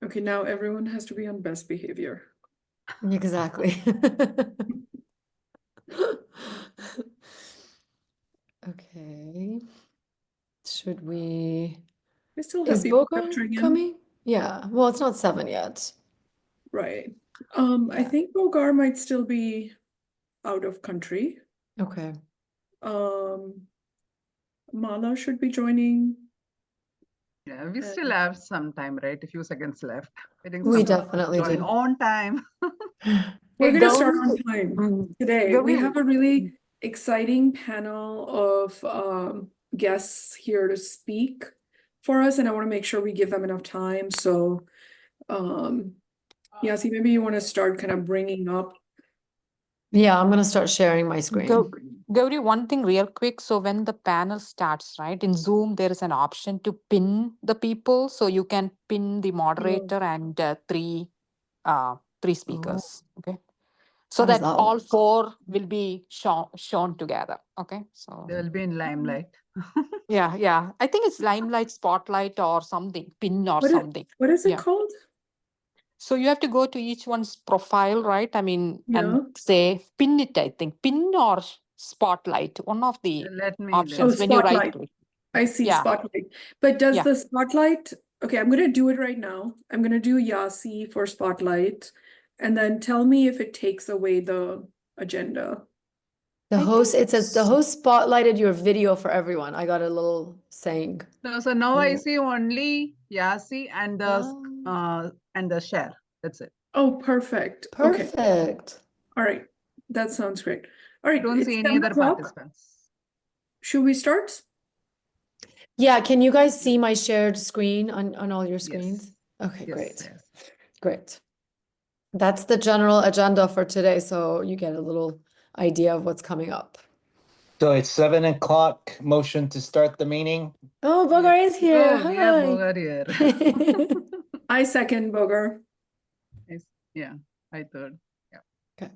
Okay, now everyone has to be on best behavior. Exactly. Okay. Should we? I still have Is people Boca capturing in. coming? Yeah. Well, it's not 7 yet. Right. I Yeah. think Bogar might still be out of country. Okay. Mala should be joining. Yeah, we still have some time, right? A few seconds left. I think We someone will definitely join do. on time. We're Hey, gonna start Gauri. on time today. We have a really exciting panel of guests here to speak for us, and I want to make sure we give them enough time. So, yeah, see, maybe you want to start kind of bringing up. Yeah, I'm gonna start sharing my screen. Gauri, one thing real quick. So when the panel starts, right, in Zoom, there is an option to pin the people. So you can pin the moderator and three speakers. Okay. So How does that that all work? 4 will be shown together. Okay. So They will be in limelight. yeah. I think it's limelight, spotlight, or something, pin or something. What is it Yeah. called? So you have to go to each one's profile, right? I mean, Yeah. and say pin it, I think. Pin or spotlight, one of the Let me options when you right spotlight. click. I see Yeah. spotlight. But does Yeah. the spotlight, okay, I'm gonna do it right now. I'm gonna do Yasi for spotlight, and then tell me if it takes away the agenda. The I host, think it says the host spotlighted your video for everyone. I got a little saying. No, so now I Yeah. see only Yasi and the share. That's it. Oh, perfect. Okay. Perfect. All right. That sounds great. All right. Don't It's see any 7 other o'clock. participants. Should we start? Yeah, can you guys see my shared screen on all your screens? Okay, Yes, great. yes. Great. That's the general agenda for today, so you get a little idea of what's coming up. So it's 7 o'clock. Motion to start the meeting. Oh, Bogar is here. Oh, we have Hi. Bogar here. I second Bogar. Yes. Yeah, I third. Yeah. Okay.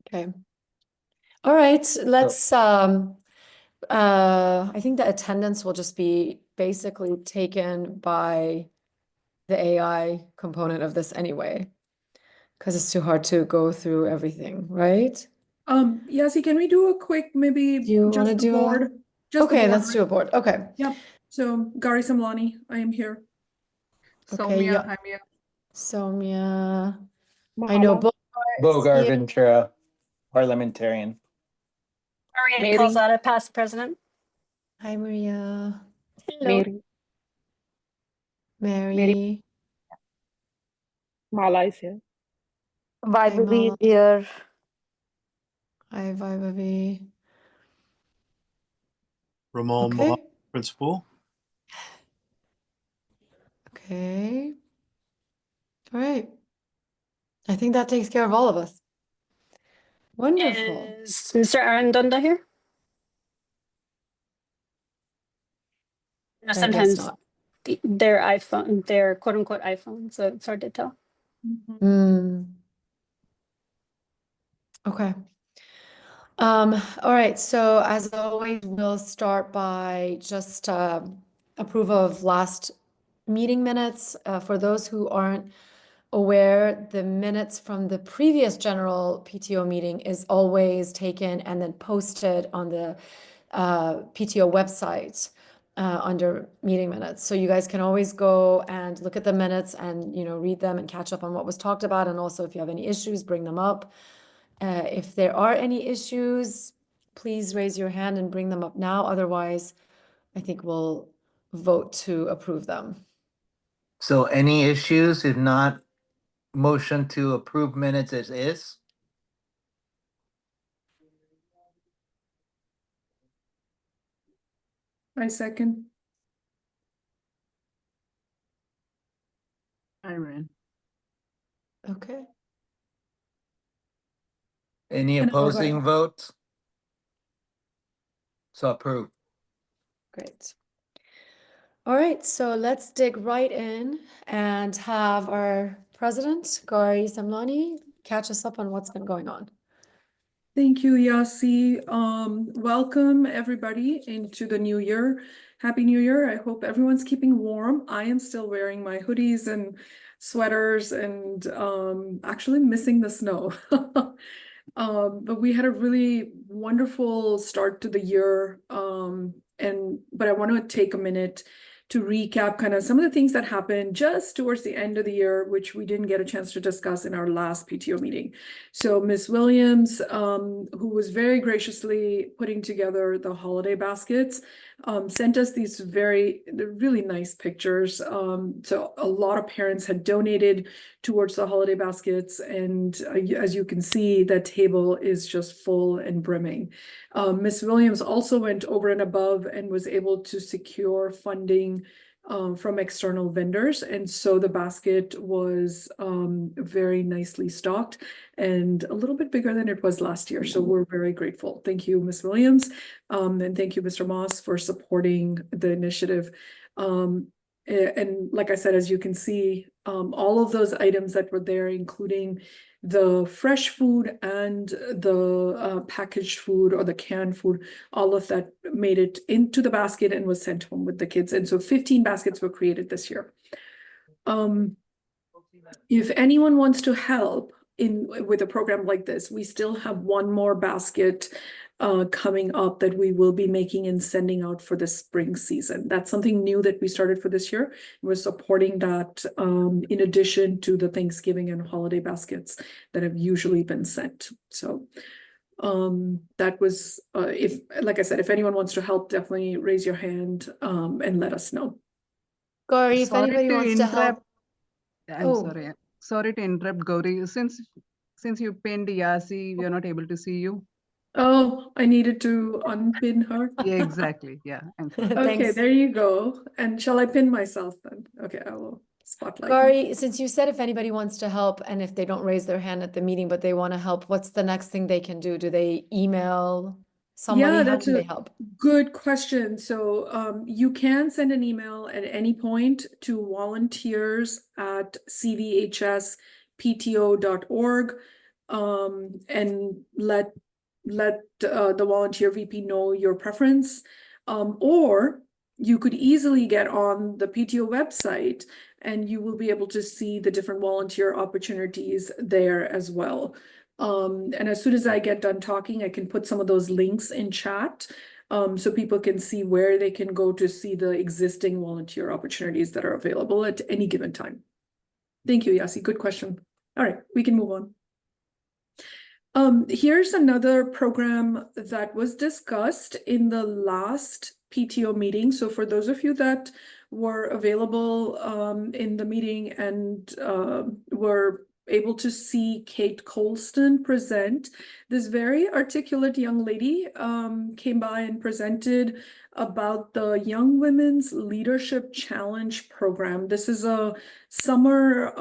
Okay. All right, let's I think the attendance will just be basically taken by the AI component of this anyway, because it's too hard to go through everything, right? Yasi, can we do a quick, maybe Do you want just to the do board? Just the Okay, board. let's do a board. Okay. Yep. So Gary Samlani, I am here. Okay, Soumya, yeah. I'm here. Soumya. I know Bogar here. Ventura, parliamentarian. Maria Calzada, past president. Hi, Maria. Hello. Mary. Mala is here. Vibhavi Mala. is here. Hi, Vibhavi. Ramon, Okay. principal. Okay. All right. I think that takes care of all of us. Wonderful. Is Mr. Arundunda here? No, I guess sometimes not. their iPhone, their quote unquote iPhone, so it's hard to tell. Okay. All right. So as always, we'll start by just approval of last meeting minutes. For those who aren't aware, the minutes from the previous general PTO meeting is always taken and then posted on the PTO website under meeting minutes. So you guys can always go and look at the minutes and, read them and catch up on what was talked about. And also if you have any issues, bring them up. If there are any issues, please raise your hand and bring them up now. Otherwise, I think we'll vote to approve them. So any issues? If not, motion to approve minutes as is. I second. I ran. Okay. Any And I'll opposing write. votes? So approved. Great. All right, so let's dig right in and have our president, Gary Samlani, catch us up on what's been going on. Thank you, Yasi. Welcome everybody into the new year. Happy New Year. I hope everyone's keeping warm. I am still wearing my hoodies and sweaters and actually missing the snow. But we had a really wonderful start to the year. But I want to take a minute to recap kind of some of the things that happened just towards the end of the year, which we didn't get a chance to discuss in our last PTO meeting. So Ms. Williams, who was very graciously putting together the holiday baskets, sent us these really nice pictures. So a lot of parents had donated towards the holiday baskets, and as you can see, that table is just full and brimming. Ms. Williams also went over and above and was able to secure funding from external vendors, and so the basket was very nicely stocked and a little bit bigger than it was last year. So we're very grateful. Thank you, Ms. Williams, and thank you, Mr. Moss, for supporting the initiative. And like I said, as you can see, all of those items that were there, including the fresh food and the packaged food or the canned food, all of that made it into the basket and was sent home with the kids. And so 15 baskets were created this year. If anyone wants to help with a program like this, we still have one more basket coming up that we will be making and sending out for the spring season. That's something new that we started for this year. We're supporting that in addition to the Thanksgiving and holiday baskets that have usually been sent. So that was, like I said, if anyone wants to help, definitely raise your hand and let us know. Gauri, if Sorry anybody to wants to help. interrupt. I'm Oh. sorry. Sorry to interrupt, Gauri. Since you pinned Yasi, we are not able to see you. Oh, I needed to unpin her. Yeah, exactly. Yeah. I'm sorry. Okay, Thanks. there you go. And shall I pin myself then? Okay, I will spotlight. Gauri, since you said if anybody wants to help and if they don't raise their hand at the meeting, but they want to help, what's the next thing they can do? Do they email somebody? Yeah, How that's can they a help? good question. So you can send an email at any point to volunteers@cvhspto.org and let the volunteer VP know your preference. Or you could easily get on the PTO website and you will be able to see the different volunteer opportunities there as well. And as soon as I get done talking, I can put some of those links in chat so people can see where they can go to see the existing volunteer opportunities that are available at any given time. Thank you, Yasi. Good question. All right, we can move on. Here's another program that was discussed in the last PTO meeting. So for those of you that were available in the meeting and were able to see Kate Colston present, this very articulate young lady came by and presented about the Young Women's Leadership Challenge program. This is a summer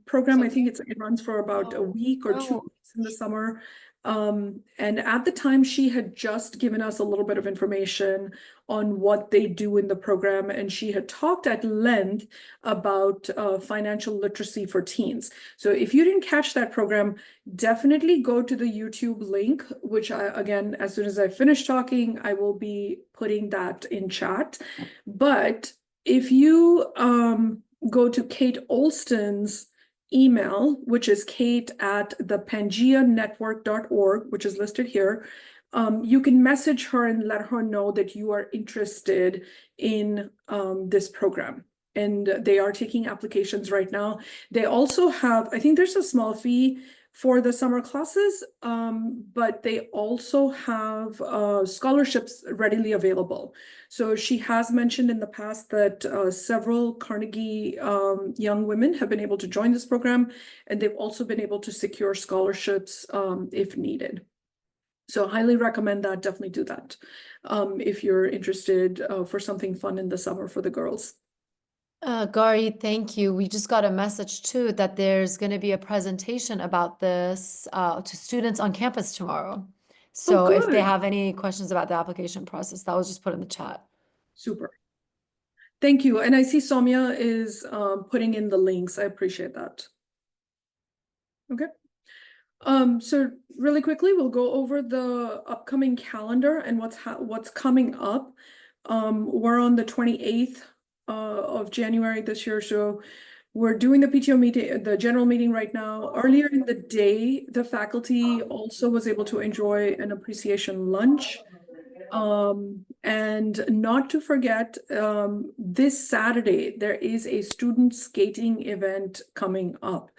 program. I think it runs for about a week or 2 weeks in the summer. And at the time, she had just given us a little bit of information on what they do in the program, and she had talked at length about financial literacy for teens. So if you didn't catch that program, definitely go to the YouTube link, which again, as soon as I finish talking, I will be putting that in chat. But if you go to Kate Olston's email, which is kate@thepangeanetwork.org, which is listed here, you can message her and let her know that you are interested in this program. And they are taking applications right now. They also have, I think there's a small fee for the summer classes, but they also have scholarships readily available. So she has mentioned in the past that several Carnegie young women have been able to join this program, and they've also been able to secure scholarships if needed. So highly recommend that. Definitely do that if you're interested for something fun in the summer for the girls. Gauri, thank you. We just got a message too that there's going to be a presentation about this to students on campus tomorrow. So if they good. have any questions about the application process, that was just put in the chat. Super. Thank you. And I see Soumya is putting in the links. I appreciate that. Okay. So really quickly, we'll go over the upcoming calendar and what's coming up. We're on the 28th of January this year, so we're doing the PTO meeting, the general meeting right now. Earlier in the day, the faculty also was able to enjoy an appreciation lunch. And not to forget, this Saturday, there is a student skating event coming up.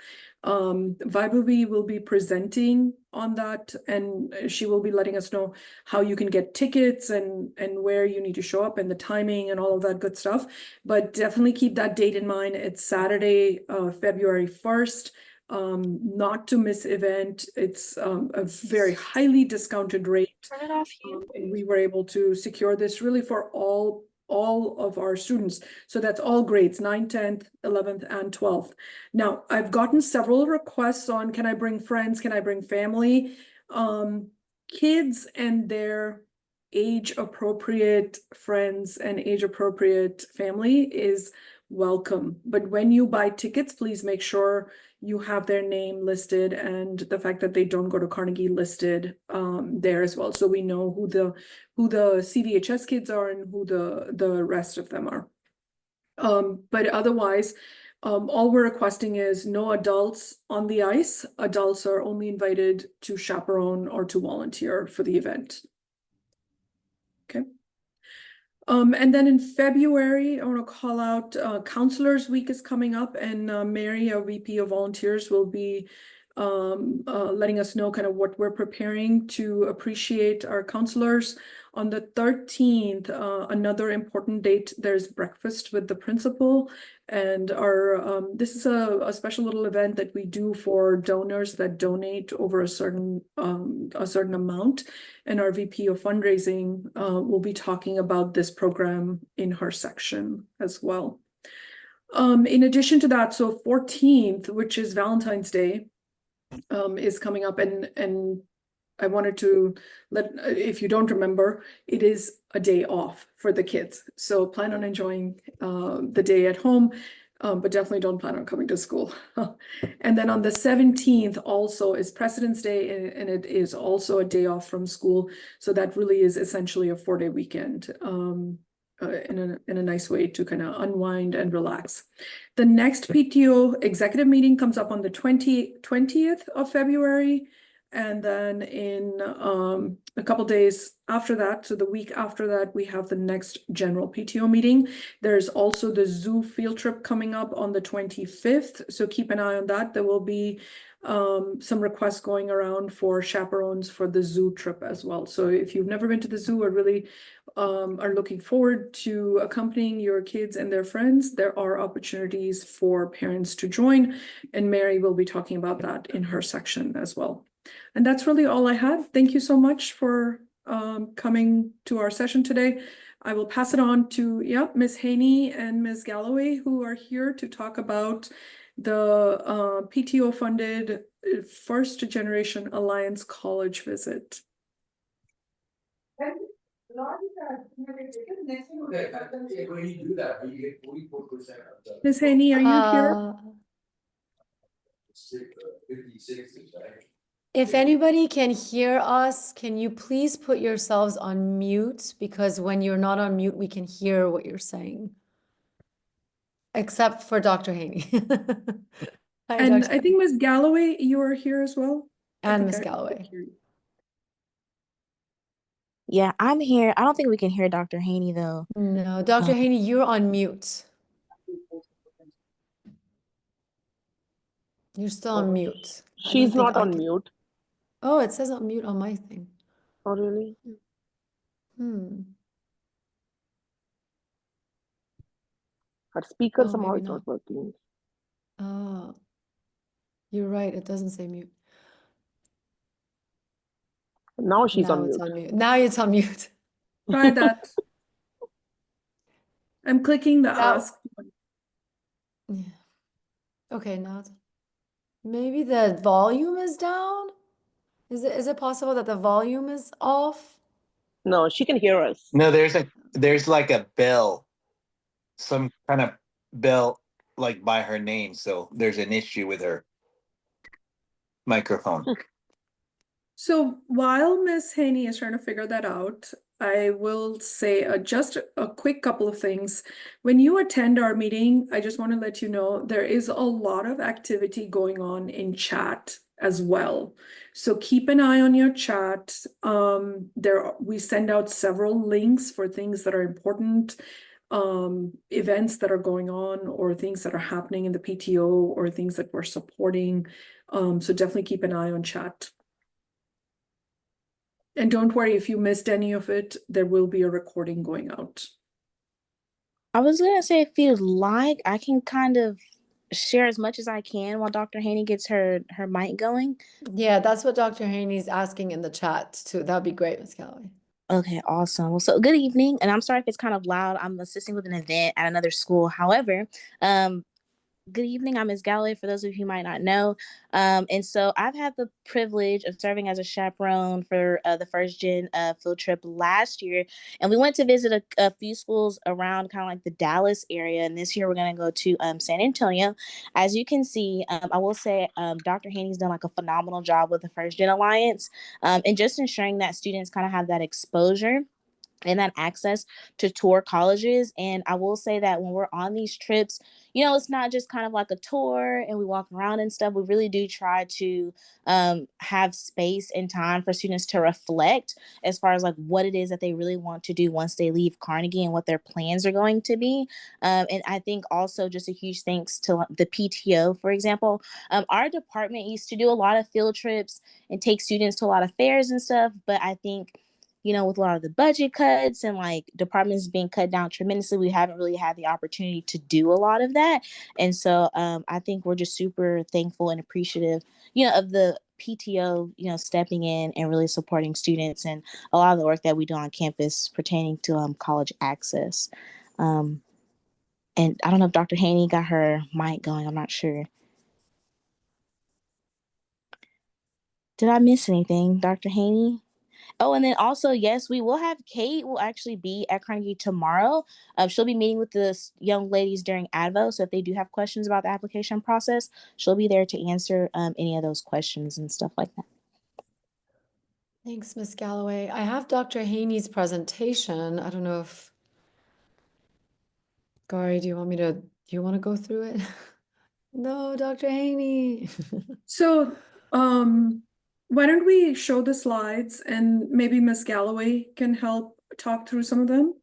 Vaibhavi will be presenting on that, and she will be letting us know how you can get tickets and where you need to show up and the timing and all of that good stuff. But definitely keep that date in mind. It's Saturday, February 1st. Not to miss event. It's a very highly discounted rate. Turn it off. And we were able to secure this really for all of our students. So that's all grades, 9th, 10th, 11th, and 12th. Now, I've gotten several requests on, can I bring friends? Can I bring family? Kids and their age-appropriate friends and age-appropriate family is welcome. But when you buy tickets, please make sure you have their name listed and the fact that they don't go to Carnegie listed there as well. So we know who the CVHS kids are and who the rest of them are. But otherwise, all we're requesting is no adults on the ice. Adults are only invited to chaperone or to volunteer for the event. Okay. And then in February, I want to call out Counselors Week is coming up, and Mary, our VP of Volunteers, will be letting us know kind of what we're preparing to appreciate our counselors. On the 13th, another important date, there's breakfast with the principal, and our this is a special little event that we do for donors that donate over a certain amount, and our VP of fundraising will be talking about this program in her section as well. In addition to that, so 14th, which is Valentine's Day, is coming up, and I wanted to if you don't remember, it is a day off for the kids. So plan on enjoying the day at home, but definitely don't plan on coming to school. And then on the 17th also is President's Day, and it is also a day off from school. So that really is essentially a 4-day weekend. In a nice way to kind of unwind and relax. The next PTO executive meeting comes up on the 20th of February. And then in a couple days after that, so the week after that, we have the next general PTO meeting. There's also the zoo field trip coming up on the 25th. So keep an eye on that. There will be some requests going around for chaperones for the zoo trip as well. So if you've never been to the zoo or really are looking forward to accompanying your kids and their friends, there are opportunities for parents to join, and Mary will be talking about that in her section as well. And that's really all I had. Thank you so much for coming to our session today. I will pass it on to Ms. Haney and Ms. Galloway, who are here to talk about the PTO funded First Generation Alliance College visit. Ms. Haney, are you here? If anybody can hear us, can you please put yourselves on mute? Because when you're not on mute, we can hear what you're saying. Except for Dr. Haney. Hi, And Dr. I think Ms. Galloway, you are here as well. And Ms. Galloway. Yeah, I'm here. I don't think we can hear Dr. Haney though. No, Dr. Haney, you're on mute. You're still on mute. I don't She's think not I on can- mute. Oh, it says on mute on my thing. Oh, really? Her speaker Oh, somehow maybe is not. not working. Oh, you're right. It doesn't say mute. Now she's Now on it's mute. on mute. Now it's on mute. Try that. I'm clicking the Now- ask. Yeah. Okay, now maybe the volume is down? Is it possible that the volume is off? No, she can hear us. No, there's like a bell, some kind of bell, like by her name. So there's an issue with her microphone. So while Miss Haney is trying to figure that out, I will say just a quick couple of things. When you attend our meeting, I just want to let you know there is a lot of activity going on in chat as well. So keep an eye on your chat. We send out several links for things that are important, events that are going on, or things that are happening in the PTO, or things that we're supporting. So definitely keep an eye on chat. And don't worry, if you missed any of it, there will be a recording going out. I was gonna say, if you'd like, I can kind of share as much as I can while Dr. Haney gets her mic going. Yeah, that's what Dr. Haney's asking in the chat too. That'd be great, Ms. Calloway. Okay, awesome. Well, so good evening, and I'm sorry if it's kind of loud. I'm assisting with an event at another school. However, good evening. I'm Ms. Galloway, for those of you who might not know. And so I've had the privilege of serving as a chaperone for the first gen field trip last year. And we went to visit a few schools around kind of like the Dallas area. And this year we're going to go to San Antonio. As you can see, I will say Dr. Haney's done like a phenomenal job with the First Gen Alliance, and just ensuring that students kind of have that exposure and that access to tour colleges. And I will say that when we're on these trips, it's not just kind of like a tour and we walk around and stuff. We really do try to have space and time for students to reflect as far as like what it is that they really want to do once they leave Carnegie and what their plans are going to be. And I think also just a huge thanks to the PTO, for example. Our department used to do a lot of field trips and take students to a lot of fairs and stuff. But I think with a lot of the budget cuts and like departments being cut down tremendously, we haven't really had the opportunity to do a lot of that. And so I think we're just super thankful and appreciative, of the PTO, stepping in and really supporting students and a lot of the work that we do on campus pertaining to college access. And I don't know if Dr. Haney got her mic going. I'm not sure. Did I miss anything, Dr. Haney? Oh, and then also, yes, we will have Kate will actually be at Carnegie tomorrow. She'll be meeting with the young ladies during ADVO. So if they do have questions about the application process, she'll be there to answer any of those questions and stuff like that. Thanks, Ms. Galloway. I have Dr. Haney's presentation. I don't know if Gary, do you want to go through it? No, Dr. Haney. So, why don't we show the slides and maybe Miss Galloway can help talk through some of them?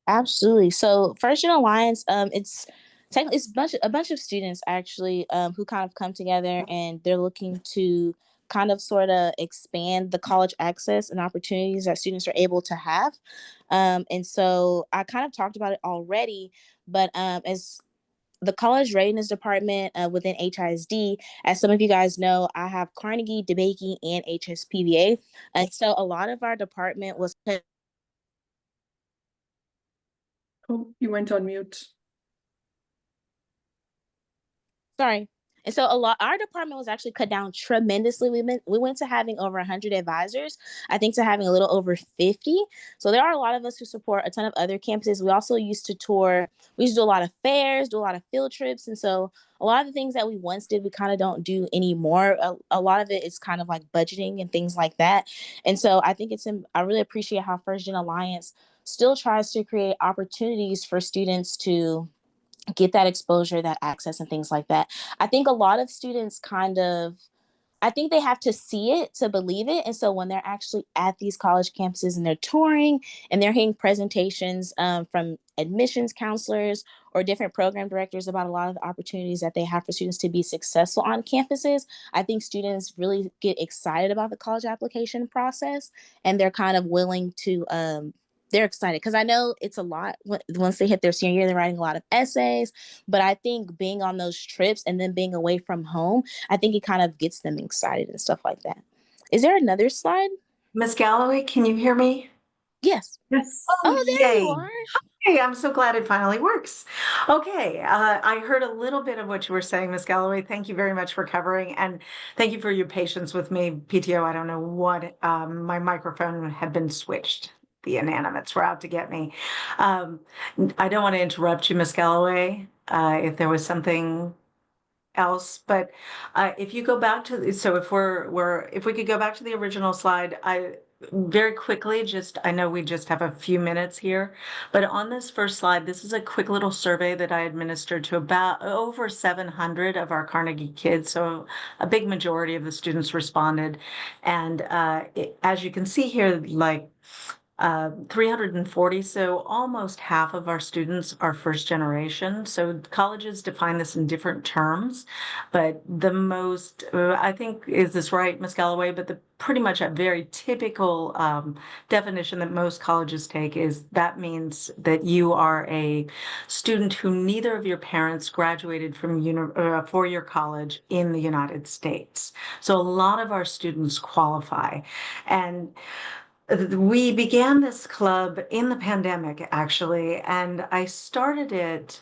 Absolutely. So First Gen Alliance, it's technically a bunch of students actually who kind of come together and they're looking to kind of sort of expand the college access and opportunities that students are able to have. And so I kind of talked about it already, but as the college readiness department within HISD, as some of you guys know, I have Carnegie, DeBakey, and HSPVA. And so a lot of our department was Oh, you went on mute. sorry. And so our department was actually cut down tremendously. We went to having over 100 advisors, I think to having a little over 50. So there are a lot of us who support a ton of other campuses. We also used to tour. We used to do a lot of fairs, do a lot of field trips. And so a lot of the things that we once did, we kind of don't do anymore. A lot of it is kind of like budgeting and things like that. And so I think I really appreciate how First Gen Alliance still tries to create opportunities for students to get that exposure, that access, and things like that. I think a lot of students I think they have to see it to believe it. And so when they're actually at these college campuses and they're touring and they're hearing presentations from admissions counselors or different program directors about a lot of the opportunities that they have for students to be successful on campuses, I think students really get excited about the college application process and they're kind of willing to they're excited because I know it's a lot. Once they hit their senior year, they're writing a lot of essays. But I think being on those trips and then being away from home, I think it kind of gets them excited and stuff like that. Is there another slide? Ms. Galloway, can you hear me? Yes. Yes. Oh, there you yay. are. Hey, I'm so glad it finally works. Okay, I heard a little bit of what you were saying, Ms. Galloway. Thank you very much for covering, and thank you for your patience with me. PTO, I don't know what, my microphone had been switched. The inanimates were out to get me. I don't want to interrupt you, Ms. Galloway. If there was something else, but if you go back to so if we could go back to the original slide, I very quickly I know we just have a few minutes here, but on this first slide, this is a quick little survey that I administered to about over 700 of our Carnegie kids. So a big majority of the students responded, and as you can see here, like 340, so almost half of our students are first generation. So colleges define this in different terms, but the most, I think, is this right, Ms. Galloway? But the pretty much a very typical definition that most colleges take is that means that you are a student who neither of your parents graduated from a four-year college in the United States. So a lot of our students qualify. And we began this club in the pandemic, actually, and I started it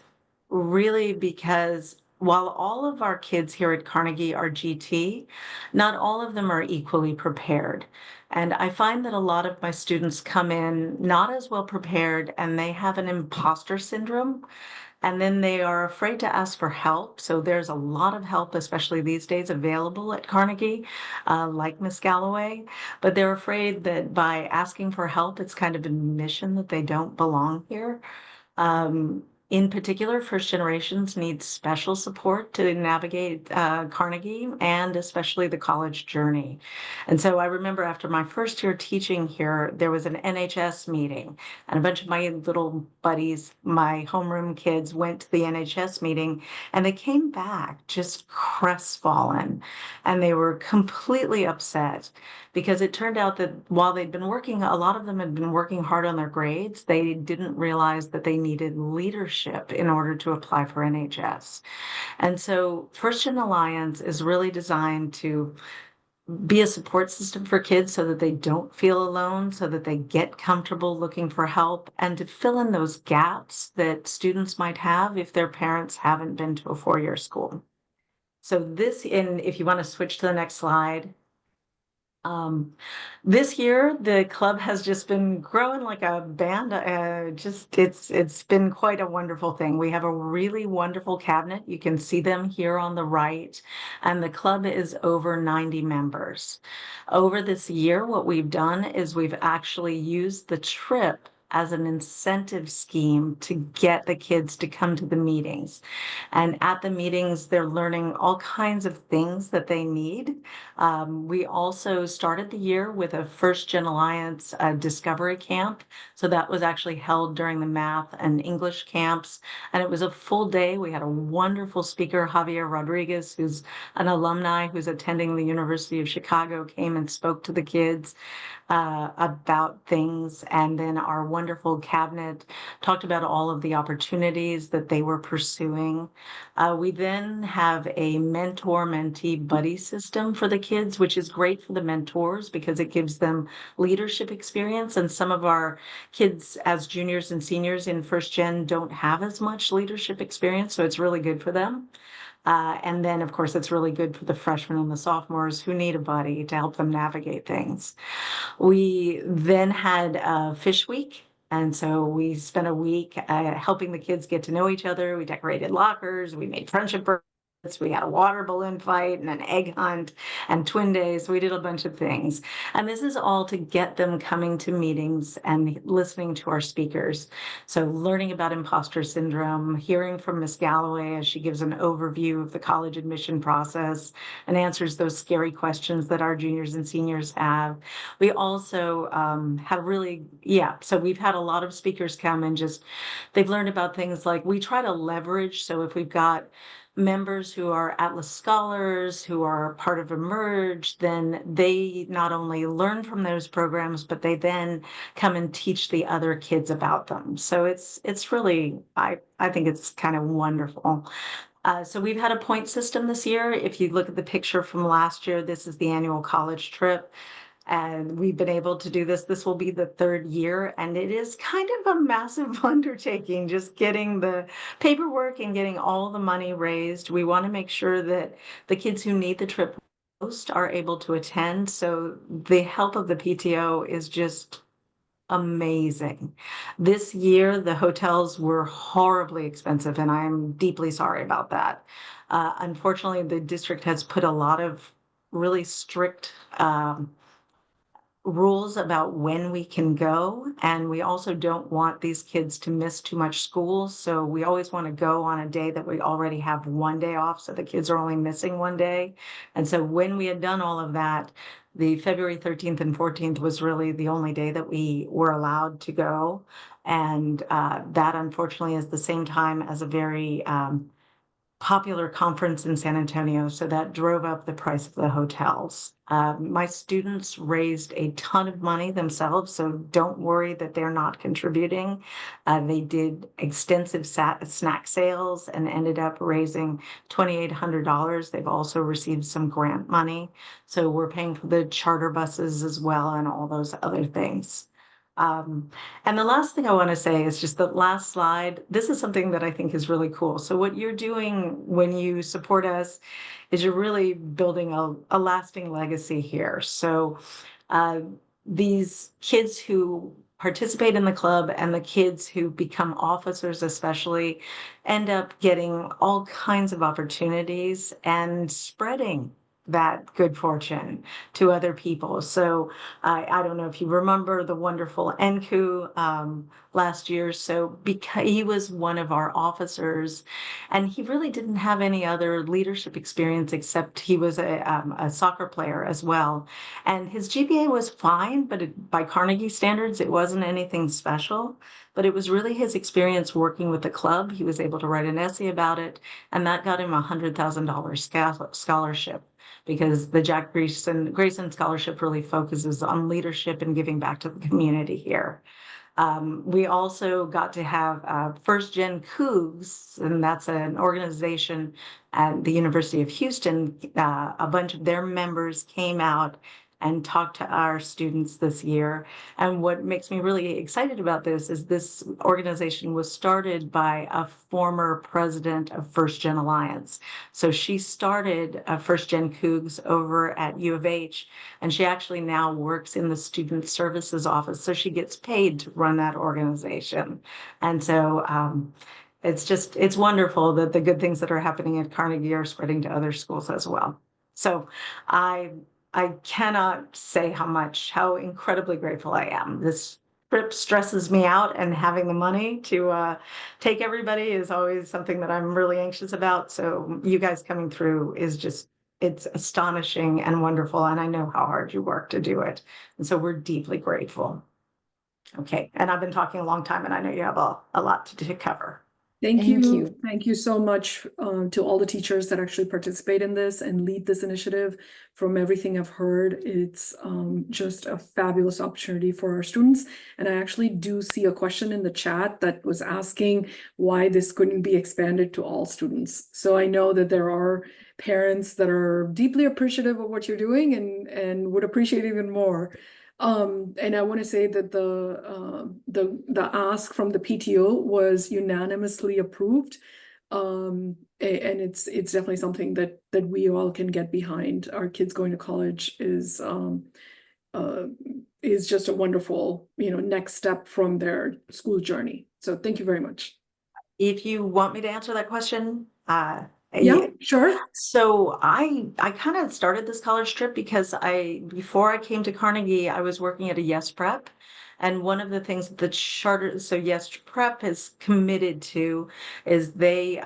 really because while all of our kids here at Carnegie are GT, not all of them are equally prepared. And I find that a lot of my students come in not as well prepared, and they have an imposter syndrome. And then they are afraid to ask for help. So there's a lot of help, especially these days, available at Carnegie, like Miss Galloway. But they're afraid that by asking for help, it's kind of an admission that they don't belong here. In particular, first generations need special support to navigate Carnegie and especially the college journey. And so I remember after my first year teaching here, there was an NHS meeting, and a bunch of my little buddies, my homeroom kids, went to the NHS meeting, and they came back just crestfallen, and they were completely upset because it turned out that while they'd been working, a lot of them had been working hard on their grades, they didn't realize that they needed leadership in order to apply for NHS. And so First Gen Alliance is really designed to be a support system for kids so that they don't feel alone, so that they get comfortable looking for help, and to fill in those gaps that students might have if their parents haven't been to a four-year school. So if you want to switch to the next slide. This year, the club has just been growing like a band. It's been quite a wonderful thing. We have a really wonderful cabinet. You can see them here on the right, and the club is over 90 members. Over this year, what we've done is we've actually used the trip as an incentive scheme to get the kids to come to the meetings. And at the meetings, they're learning all kinds of things that they need. We also started the year with a First Gen Alliance Discovery Camp. So that was actually held during the math and English camps. And it was a full day. We had a wonderful speaker, Javier Rodriguez, who's an alumni who's attending the University of Chicago, came and spoke to the kids about things. And then our wonderful cabinet talked about all of the opportunities that they were pursuing. We then have a mentor-mentee buddy system for the kids, which is great for the mentors because it gives them leadership experience. And some of our kids as juniors and seniors in First Gen don't have as much leadership experience, so it's really good for them. And then, of course, it's really good for the freshmen and the sophomores who need a buddy to help them navigate things. We then had Fish Week. And so we spent a week helping the kids get to know each other. We decorated lockers, we made friendship bracelets, we had a water balloon fight and an egg hunt and twin days. We did a bunch of things. And this is all to get them coming to meetings and listening to our speakers. So learning about imposter syndrome, hearing from Ms. Galloway as she gives an overview of the college admission process and answers those scary questions that our juniors and seniors have. We also so we've had a lot of speakers come and they've learned about things like we try to leverage. So if we've got members who are Atlas Scholars, who are part of Emerge, then they not only learn from those programs, but they then come and teach the other kids about them. So it's really, I think it's kind of wonderful. So we've had a point system this year. If you look at the picture from last year, this is the annual college trip. And we've been able to do this. This will be the third year, and it is kind of a massive undertaking, just getting the paperwork and getting all the money raised. We want to make sure that the kids who need the trip most are able to attend. So the help of the PTO is just amazing. This year, the hotels were horribly expensive, and I'm deeply sorry about that. Unfortunately, the district has put a lot of really strict rules about when we can go, and we also don't want these kids to miss too much school, so we always want to go on a day that we already have one day off, so the kids are only missing one day. And so when we had done all of that, the February 13th and 14th was really the only day that we were allowed to go, and that unfortunately is the same time as a very popular conference in San Antonio, so that drove up the price of the hotels. My students raised a ton of money themselves, so don't worry that they're not contributing. They did extensive snack sales and ended up raising $2,800. They've also received some grant money, so we're paying for the charter buses as well and all those other things. And the last thing I want to say is just the last slide. This is something that I think is really cool. So what you're doing when you support us is you're really building a lasting legacy here. So these kids who participate in the club and the kids who become officers especially end up getting all kinds of opportunities and spreading that good fortune to other people. So I don't know if you remember the wonderful Enku last year. So because he was one of our officers, and he really didn't have any other leadership experience except he was a soccer player as well. And his GPA was fine, but by Carnegie standards, it wasn't anything special. But it was really his experience working with the club. He was able to write an essay about it, and that got him a $100,000 scholarship, because the Jack Grayson Scholarship really focuses on leadership and giving back to the community here. We also got to have First Gen Cougs, and that's an organization at the University of Houston. A bunch of their members came out and talked to our students this year. And what makes me really excited about this is this organization was started by a former president of First Gen Alliance. So she started First Gen Cougs over at U of H, and she actually now works in the Student Services Office. So she gets paid to run that organization. And so it's wonderful that the good things that are happening at Carnegie are spreading to other schools as well. So I cannot say how incredibly grateful I am. This trip stresses me out, and having the money to take everybody is always something that I'm really anxious about. So you guys coming through is just, it's astonishing and wonderful. And I know how hard you work to do it. And so we're deeply grateful. Okay. And I've been talking a long time, and I know you have a lot to cover. Thank Thank you. you. Thank you so much to all the teachers that actually participate in this and lead this initiative. From everything I've heard, it's just a fabulous opportunity for our students. And I actually do see a question in the chat that was asking why this couldn't be expanded to all students. So I know that there are parents that are deeply appreciative of what you're doing and would appreciate even more. And I want to say that the ask from the PTO was unanimously approved. And it's definitely something that we all can get behind. Our kids going to college is just a wonderful, next step from their school journey. So thank you very much. If you want me to answer that question, yeah, sure. So I kind of started this college trip because before I came to Carnegie, I was working at a Yes Prep. And one of the things that the charter, so Yes Prep is committed to, is they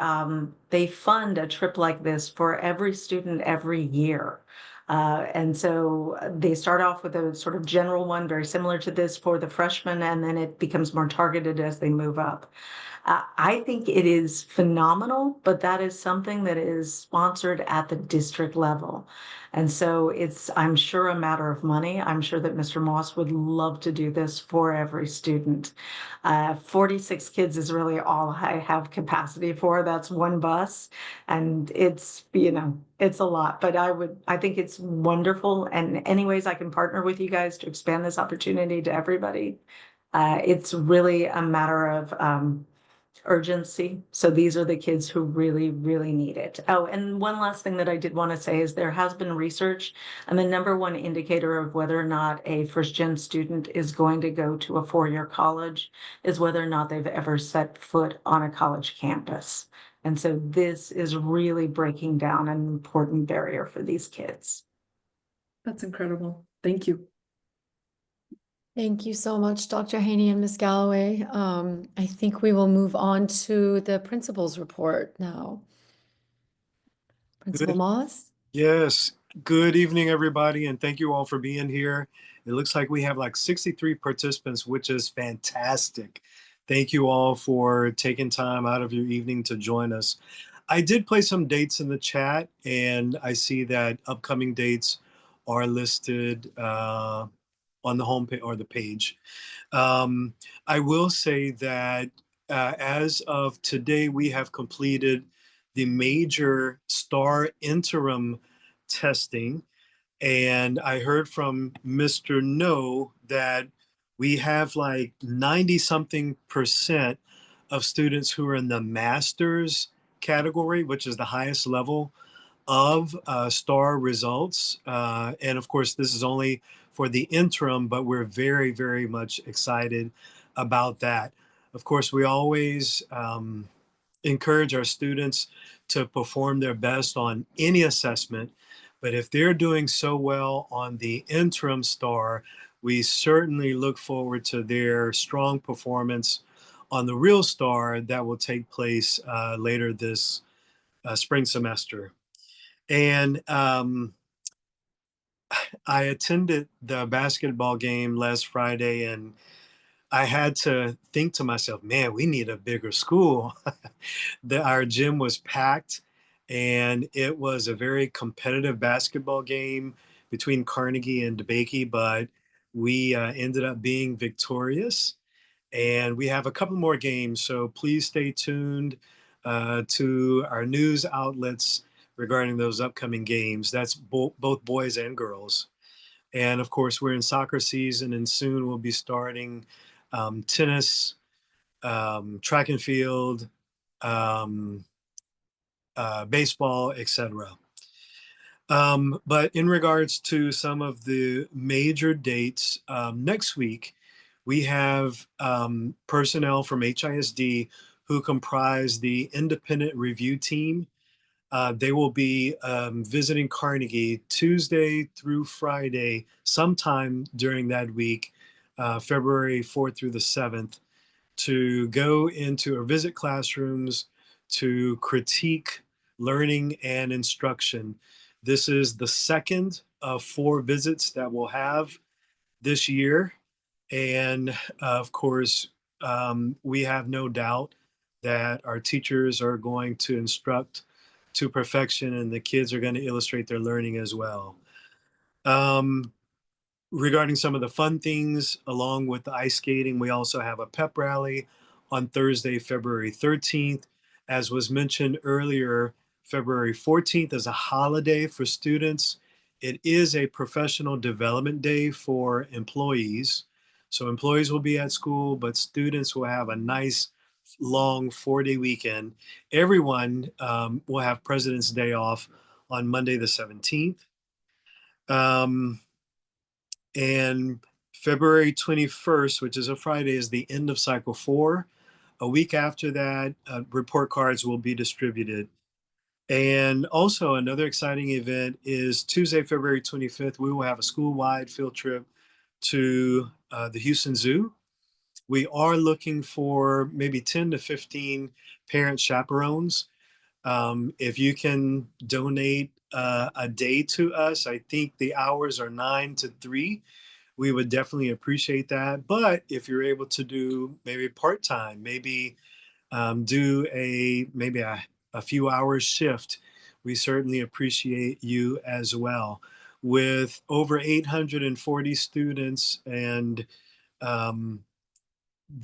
fund a trip like this for every student every year. And so they start off with a sort of general one, very similar to this for the freshmen, and then it becomes more targeted as they move up. I think it is phenomenal, but that is something that is sponsored at the district level. And so it's, I'm sure, a matter of money. I'm sure that Mr. Moss would love to do this for every student. 46 kids is really all I have capacity for. That's one bus. And it's, it's a lot, but I think it's wonderful. And any ways I can partner with you guys to expand this opportunity to everybody. It's really a matter of urgency. So these are the kids who really, really need it. Oh, and one last thing that I did want to say is there has been research, and the number one indicator of whether or not a first-gen student is going to go to a four-year college is whether or not they've ever set foot on a college campus. And so this is really breaking down an important barrier for these kids. That's incredible. Thank you. Thank you so much, Dr. Haney and Ms. Galloway. I think we will move on to the principal's report now. Principal Good. Moss? Yes. Good evening, everybody, and thank you all for being here. It looks like we have like 63 participants, which is fantastic. Thank you all for taking time out of your evening to join us. I did place some dates in the chat, and I see that upcoming dates are listed on the homepage or the page. I will say that as of today, we have completed the major STAR interim testing. And I heard from Mr. No that we have like 90 something percent of students who are in the master's category, which is the highest level of STAR results. And of course, this is only for the interim, but we're very, very much excited about that. Of course, we always encourage our students to perform their best on any assessment. But if they're doing so well on the interim STAR, we certainly look forward to their strong performance on the real STAR that will take place later this spring semester. And I attended the basketball game last Friday, and I had to think to myself, man, we need a bigger school. Our gym was packed, and it was a very competitive basketball game between Carnegie and DeBakey, but we ended up being victorious. And we have a couple more games, so please stay tuned to our news outlets regarding those upcoming games. That's both boys and girls. And of course, we're in soccer season, and soon we'll be starting tennis, track and field, baseball, etc. But in regards to some of the major dates, next week, we have personnel from HISD who comprise the independent review team. They will be visiting Carnegie Tuesday through Friday, sometime during that week, February 4th through the 7th, to go into or visit classrooms to critique learning and instruction. This is the second of 4 visits that we'll have this year. And of course, we have no doubt that our teachers are going to instruct to perfection, and the kids are going to illustrate their learning as well. Regarding some of the fun things, along with the ice skating, we also have a pep rally on Thursday, February 13th. As was mentioned earlier, February 14th is a holiday for students. It is a professional development day for employees. So employees will be at school, but students will have a nice long 4-day weekend. Everyone will have President's Day off on Monday the 17th. And February 21st, which is a Friday, is the end of cycle 4. A week after that, report cards will be distributed. And also another exciting event is Tuesday, February 25th, we will have a school-wide field trip to the Houston Zoo. We are looking for maybe 10 to 15 parent chaperones. If you can donate a day to us, I think the hours are 9 to 3. We would definitely appreciate that. But if you're able to do maybe part-time, maybe do maybe a few hours shift, we certainly appreciate you as well. With over 840 students and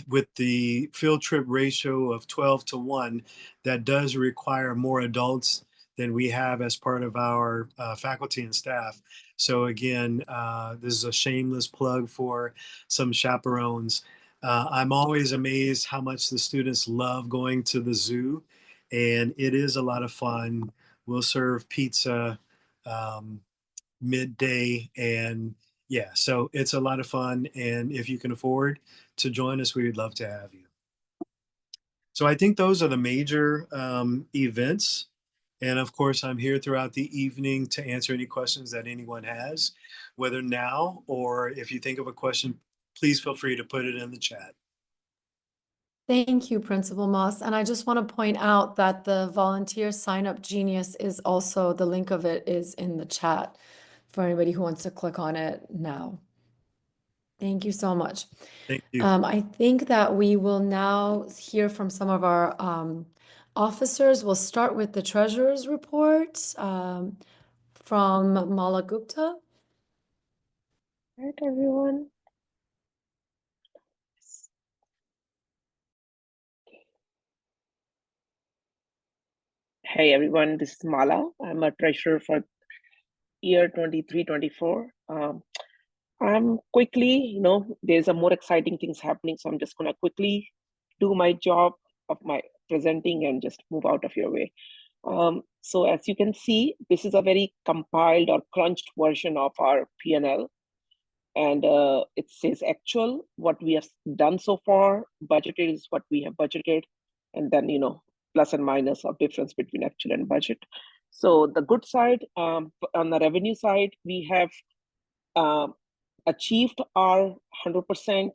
with the field trip ratio of 12 to 1, that does require more adults than we have as part of our faculty and staff. So again, this is a shameless plug for some chaperones. I'm always amazed how much the students love going to the zoo, and it is a lot of fun. We'll serve pizza midday, and yeah, so it's a lot of fun. And if you can afford to join us, we would love to have you. So I think those are the major events. And of course, I'm here throughout the evening to answer any questions that anyone has, whether now or if you think of a question, please feel free to put it in the chat. Thank you, Principal Moss. And I just want to point out that the volunteer sign up Genius is also, the link of it is in the chat for anybody who wants to click on it now. Thank you so much. Thank you. I think that we will now hear from some of our officers. We'll start with the treasurer's report from Mala Gupta. All right, everyone. Hey, everyone. This is Mala. I'm a treasurer for year 23-24. I'm quickly, there's a more exciting things happening. So I'm just going to quickly do my job of my presenting and just move out of your way. So as you can see, this is a very compiled or crunched version of our P&L. And it says actual, what we have done so far, budgeted is what we have budgeted. And then, plus and minus or difference between actual and budget. So the good side, on the revenue side, we have achieved our 100%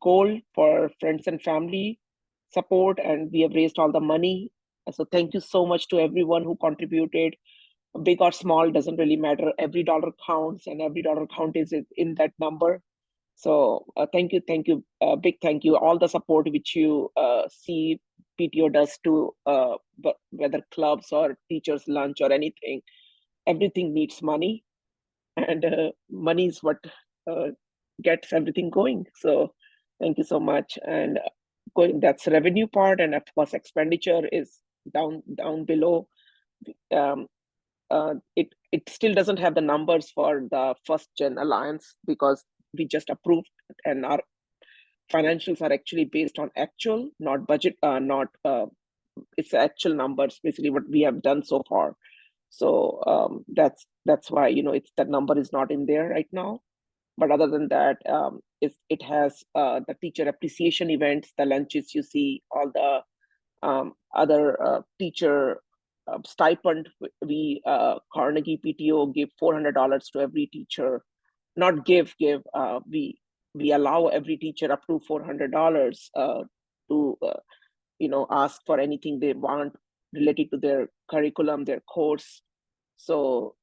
goal for friends and family support, and we have raised all the money. So thank you so much to everyone who contributed. Big or small, doesn't really matter. Every dollar counts, and every dollar count is in that number. So thank you, big thank you. All the support which you see PTO does to whether clubs or teachers lunch or anything, everything needs money, and money is what gets everything going. So thank you so much. And that's revenue part, and of course expenditure is down below. It still doesn't have the numbers for the first gen alliance because we just approved, and our financials are actually based on actual, not budget, it's actual numbers, basically what we have done so far. So that's why it's that number is not in there right now. But other than that, it has the teacher appreciation events, the lunches you see, all the other teacher stipend. We Carnegie PTO give $400 to every teacher. Not give. We allow every teacher up to $400 to ask for anything they want related to their curriculum, their course. So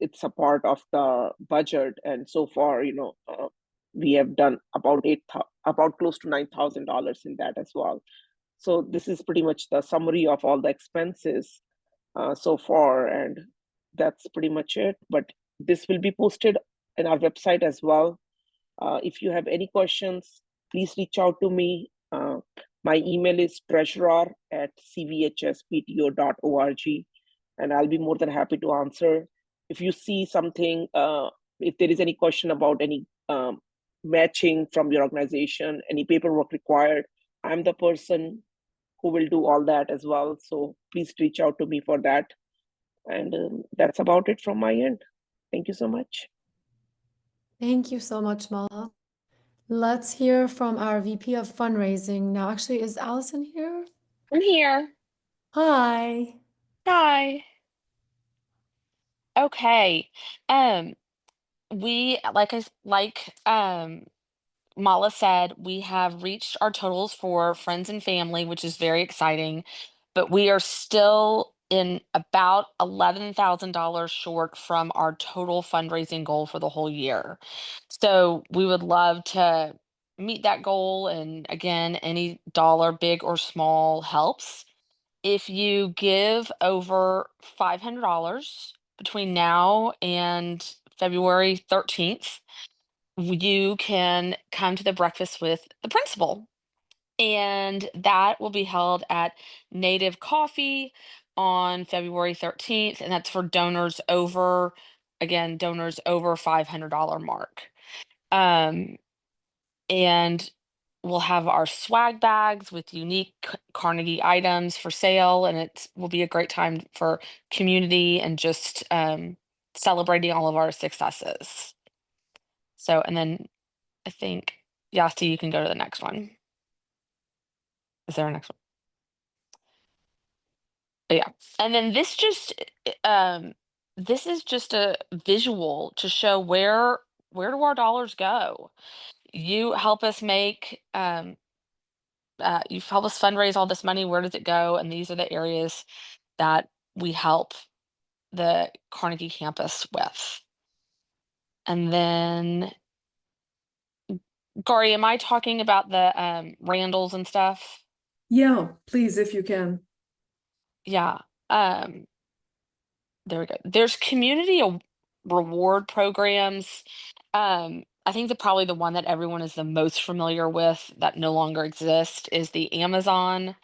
it's a part of the budget, and so far, we have done about close to $9,000 in that as well. So this is pretty much the summary of all the expenses so far, and that's pretty much it. But this will be posted in our website as well. If you have any questions, please reach out to me. My email is treasurer@cvhspto.org, and I'll be more than happy to answer. If you see something, if there is any question about any matching from your organization, any paperwork required, I'm the person who will do all that as well. So please reach out to me for that. And that's about it from my end. Thank you so much. Thank you so much, Mala. Let's hear from our VP of fundraising. Now, actually, is Allison here? I'm here. Hi. Hi. Okay. We Mala said, we have reached our totals for friends and family, which is very exciting, but we are still in about $11,000 short from our total fundraising goal for the whole year. So we would love to meet that goal. And again, any dollar, big or small, helps. If you give over $500 between now and February 13th, you can come to the breakfast with the principal. And that will be held at Native Coffee on February 13th. And that's for donors over $500 mark. And we'll have our swag bags with unique Carnegie items for sale, and it will be a great time for community and just celebrating all of our successes. So, and then I think, Yasti, you can go to the next one. Is there a next one? Yeah. And then this is just a visual to show where do our dollars go. You help us you help us fundraise all this money. Where does it go? And these are the areas that we help the Carnegie campus with. And then, Gary, am I talking about the Randalls and stuff? Yeah, please, if you can. Yeah. There we go. There's community reward programs. I think probably the one that everyone is the most familiar with that no longer exists is the Amazon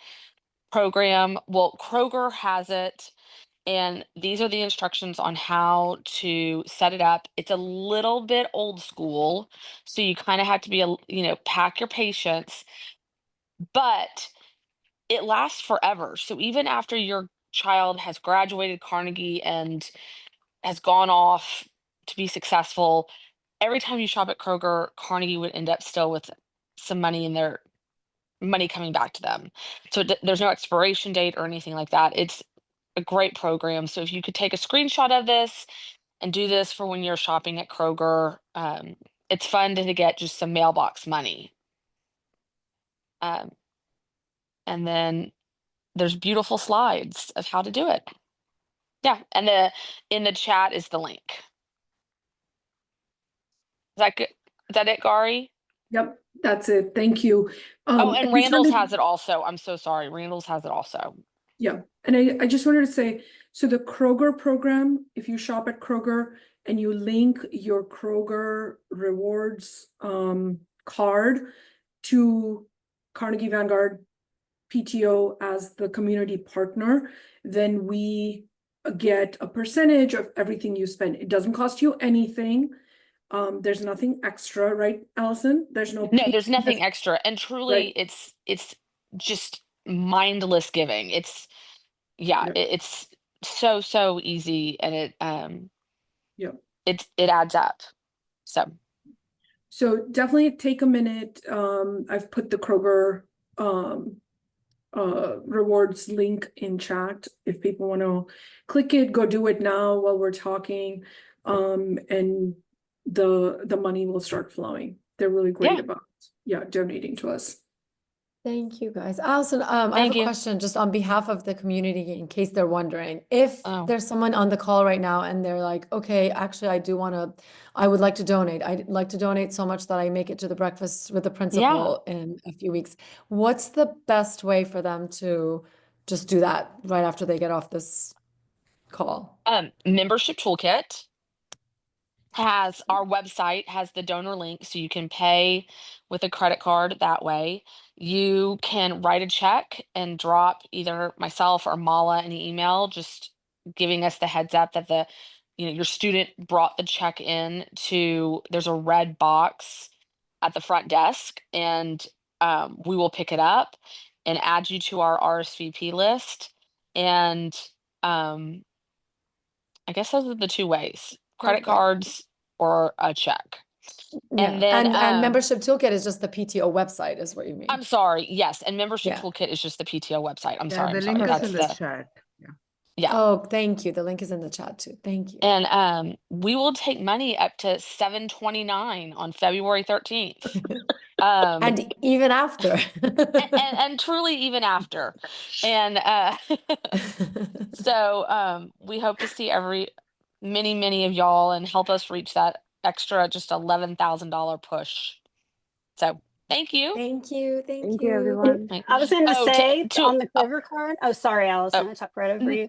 program. Well, Kroger has it, and these are the instructions on how to set it up. It's a little bit old school, so you kind of have to be pack your patience, but it lasts forever. So even after your child has graduated Carnegie and has gone off to be successful, every time you shop at Kroger, Carnegie would end up still with some money in their money coming back to them. So there's no expiration date or anything like that. It's a great program. So if you could take a screenshot of this and do this for when you're shopping at Kroger, it's fun to get just some mailbox money. And then there's beautiful slides of how to do it. Yeah, and in the chat is the link. Is that good? Is that it, Gary? Yep, that's it. Thank you. Oh, I and just Randall's wanted- has it also. I'm so sorry. Randall's has it also. Yeah, and I just wanted to say, so the Kroger program, if you shop at Kroger and you link your Kroger rewards card to Carnegie Vanguard PTO as the community partner, then we get a percentage of everything you spend. It doesn't cost you anything. There's nothing extra, right, Allison? There's no There's nothing extra, and truly, right. it's just mindless giving. It's it's so easy, and it adds up. So definitely take a minute. I've put the Kroger rewards link in chat. If people want to click it, go do it now while we're talking. And the money will start flowing. They're really great about donating to us. Thank you, guys. Allison, I have Thank a you. question just on behalf of the community, in case they're wondering. If there's someone on the call right now and they're like, okay, actually, I would like to donate. I'd like to donate so much that I make it to the breakfast with the principal in a few weeks. What's the best way for them to just do that right after they get off this call? Membership Toolkit has our website has the donor link, so you can pay with a credit card that way. You can write a check and drop either myself or Mala an email, just giving us the heads up that your student brought the check in to. There's a red box at the front desk, and we will pick it up and add you to our RSVP list. And I guess those are the two ways: credit cards or a check. And then and Membership Toolkit is just the PTO website, is what you mean? I'm sorry. Yes, and Membership Toolkit is just the PTO website. I'm sorry. The I'm link sorry. is in the chat. Yeah. Oh, thank you. The link is in the chat too. Thank you. And we will take money up to $7.29 on February 13th. And even after. and truly even after. And so we hope to see many of y'all and help us reach that extra just $11,000 push. So thank you. Thank you. Thank you, everyone. I was going to say on the Kroger card. Oh, sorry, Allison. I talked right over you.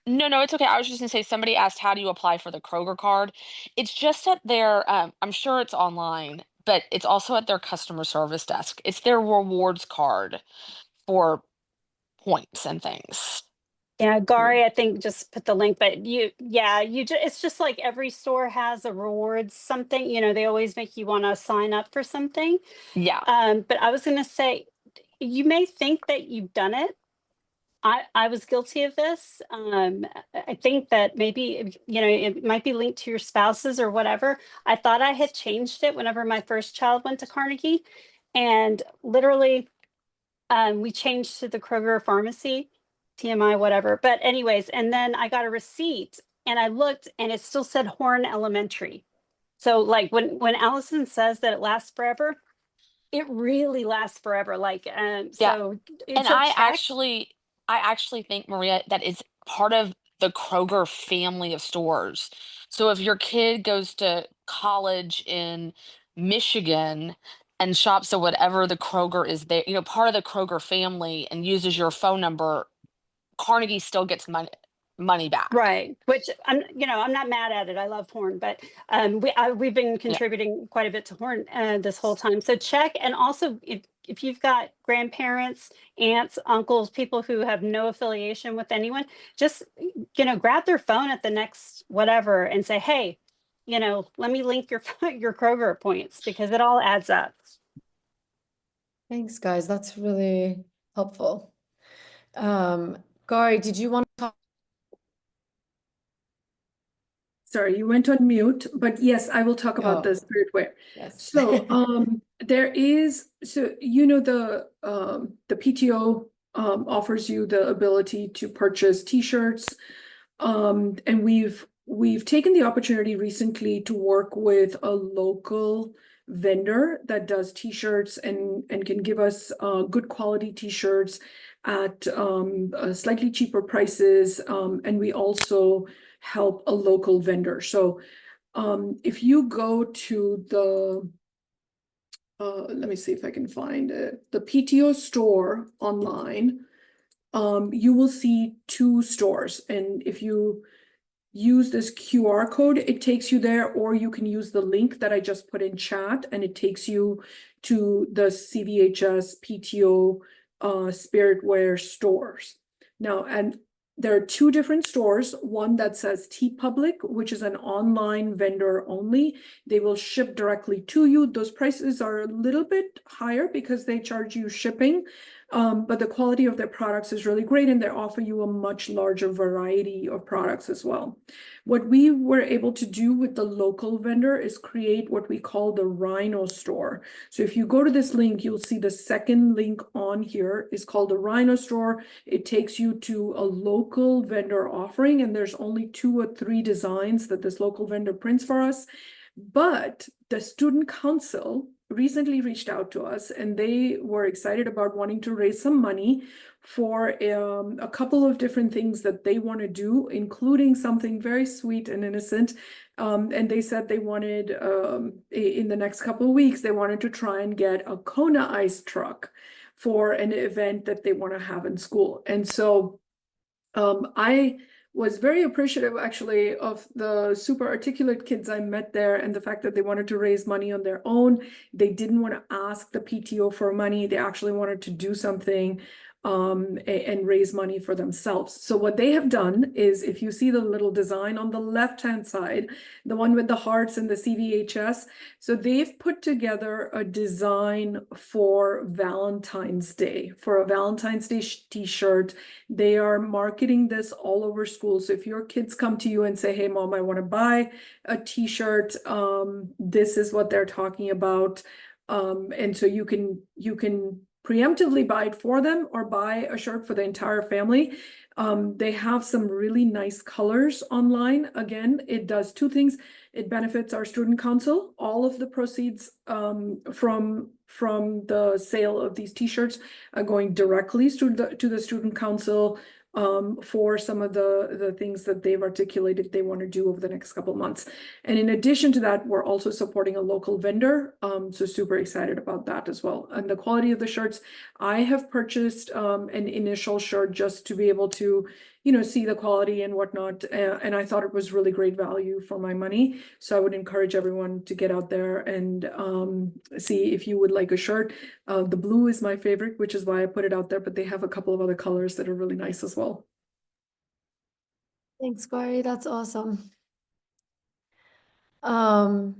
No, it's okay. I was just gonna say, somebody asked, how do you apply for the Kroger card? It's just at their, I'm sure it's online, but it's also at their customer service desk. It's their rewards card for points and things. Yeah, Gary, I think just put the link, but it's just like every store has a rewards something, they always make you want to sign up for something. Yeah. But I was going to say, you may think that you've done it. I was guilty of this. I think that maybe, it might be linked to your spouses or whatever. I thought I had changed it whenever my first child went to Carnegie, and literally we changed to the Kroger pharmacy, TMI, whatever. But anyways, and then I got a receipt and I looked and it still said Horn Elementary. So like when Allison says that it lasts forever, it really lasts forever. Like, Yeah. so And so I check. actually think, Maria, that it's part of the Kroger family of stores. So if your kid goes to college in Michigan and shops at whatever the Kroger is there, part of the Kroger family, and uses your phone number, Carnegie still gets money back. Right, which I'm not mad at it. I love Horn, but we've been contributing quite a bit to Horn this whole time. So check, and also if you've got grandparents, aunts, uncles, people who have no affiliation with anyone, just grab their phone at the next whatever and say, hey, let me link your your Kroger points, because it all adds up. Thanks, guys. That's really helpful. Gary, did you want to talk? Sorry, you went on mute, but yes, I will talk about Oh. the spirit wear. Yes. So, the PTO offers you the ability to purchase t-shirts. And we've taken the opportunity recently to work with a local vendor that does t-shirts and can give us good quality t-shirts at slightly cheaper prices. And we also help a local vendor. So if you go to the let me see if I can find it, the PTO store online, you will see two stores. And if you use this QR code, it takes you there, or you can use the link that I just put in chat and it takes you to the CVHS PTO Spiritwear stores. Now, and there are two different stores, one that says TeePublic, which is an online vendor only. They will ship directly to you. Those prices are a little bit higher because they charge you shipping, but the quality of their products is really great and they offer you a much larger variety of products as well. What we were able to do with the local vendor is create what we call the Rhino store. So if you go to this link, you'll see the second link on here is called the Rhino store. It takes you to a local vendor offering, and there's only 2 or 3 designs that this local vendor prints for us. But the student council recently reached out to us and they were excited about wanting to raise some money for a couple of different things that they want to do, including something very sweet and innocent. And they said they wanted, in the next couple of weeks, they wanted to try and get a Kona ice truck for an event that they want to have in school. And so I was very appreciative actually of the super articulate kids I met there and the fact that they wanted to raise money on their own. They didn't want to ask the PTO for money. They actually wanted to do something and raise money for themselves. So what they have done is, if you see the little design on the left-hand side, the one with the hearts and the CVHS, so they've put together a design for Valentine's Day, for a Valentine's Day t-shirt. They are marketing this all over school. So if your kids come to you and say, hey, mom, I want to buy a t-shirt, this is what they're talking about. And so you can preemptively buy it for them or buy a shirt for the entire family. They have some really nice colors online. Again, it does 2 things. It benefits our student council. All of the proceeds from the sale of these t-shirts are going directly to the student council for some of the things that they've articulated they want to do over the next couple of months. And in addition to that, we're also supporting a local vendor. So super excited about that as well. And the quality of the shirts, I have purchased an initial shirt just to be able to, see the quality and whatnot. And I thought it was really great value for my money. So I would encourage everyone to get out there and see if you would like a shirt. The blue is my favorite, which is why I put it out there, but they have a couple of other colors that are really nice as well. Thanks, Corey. That's awesome. All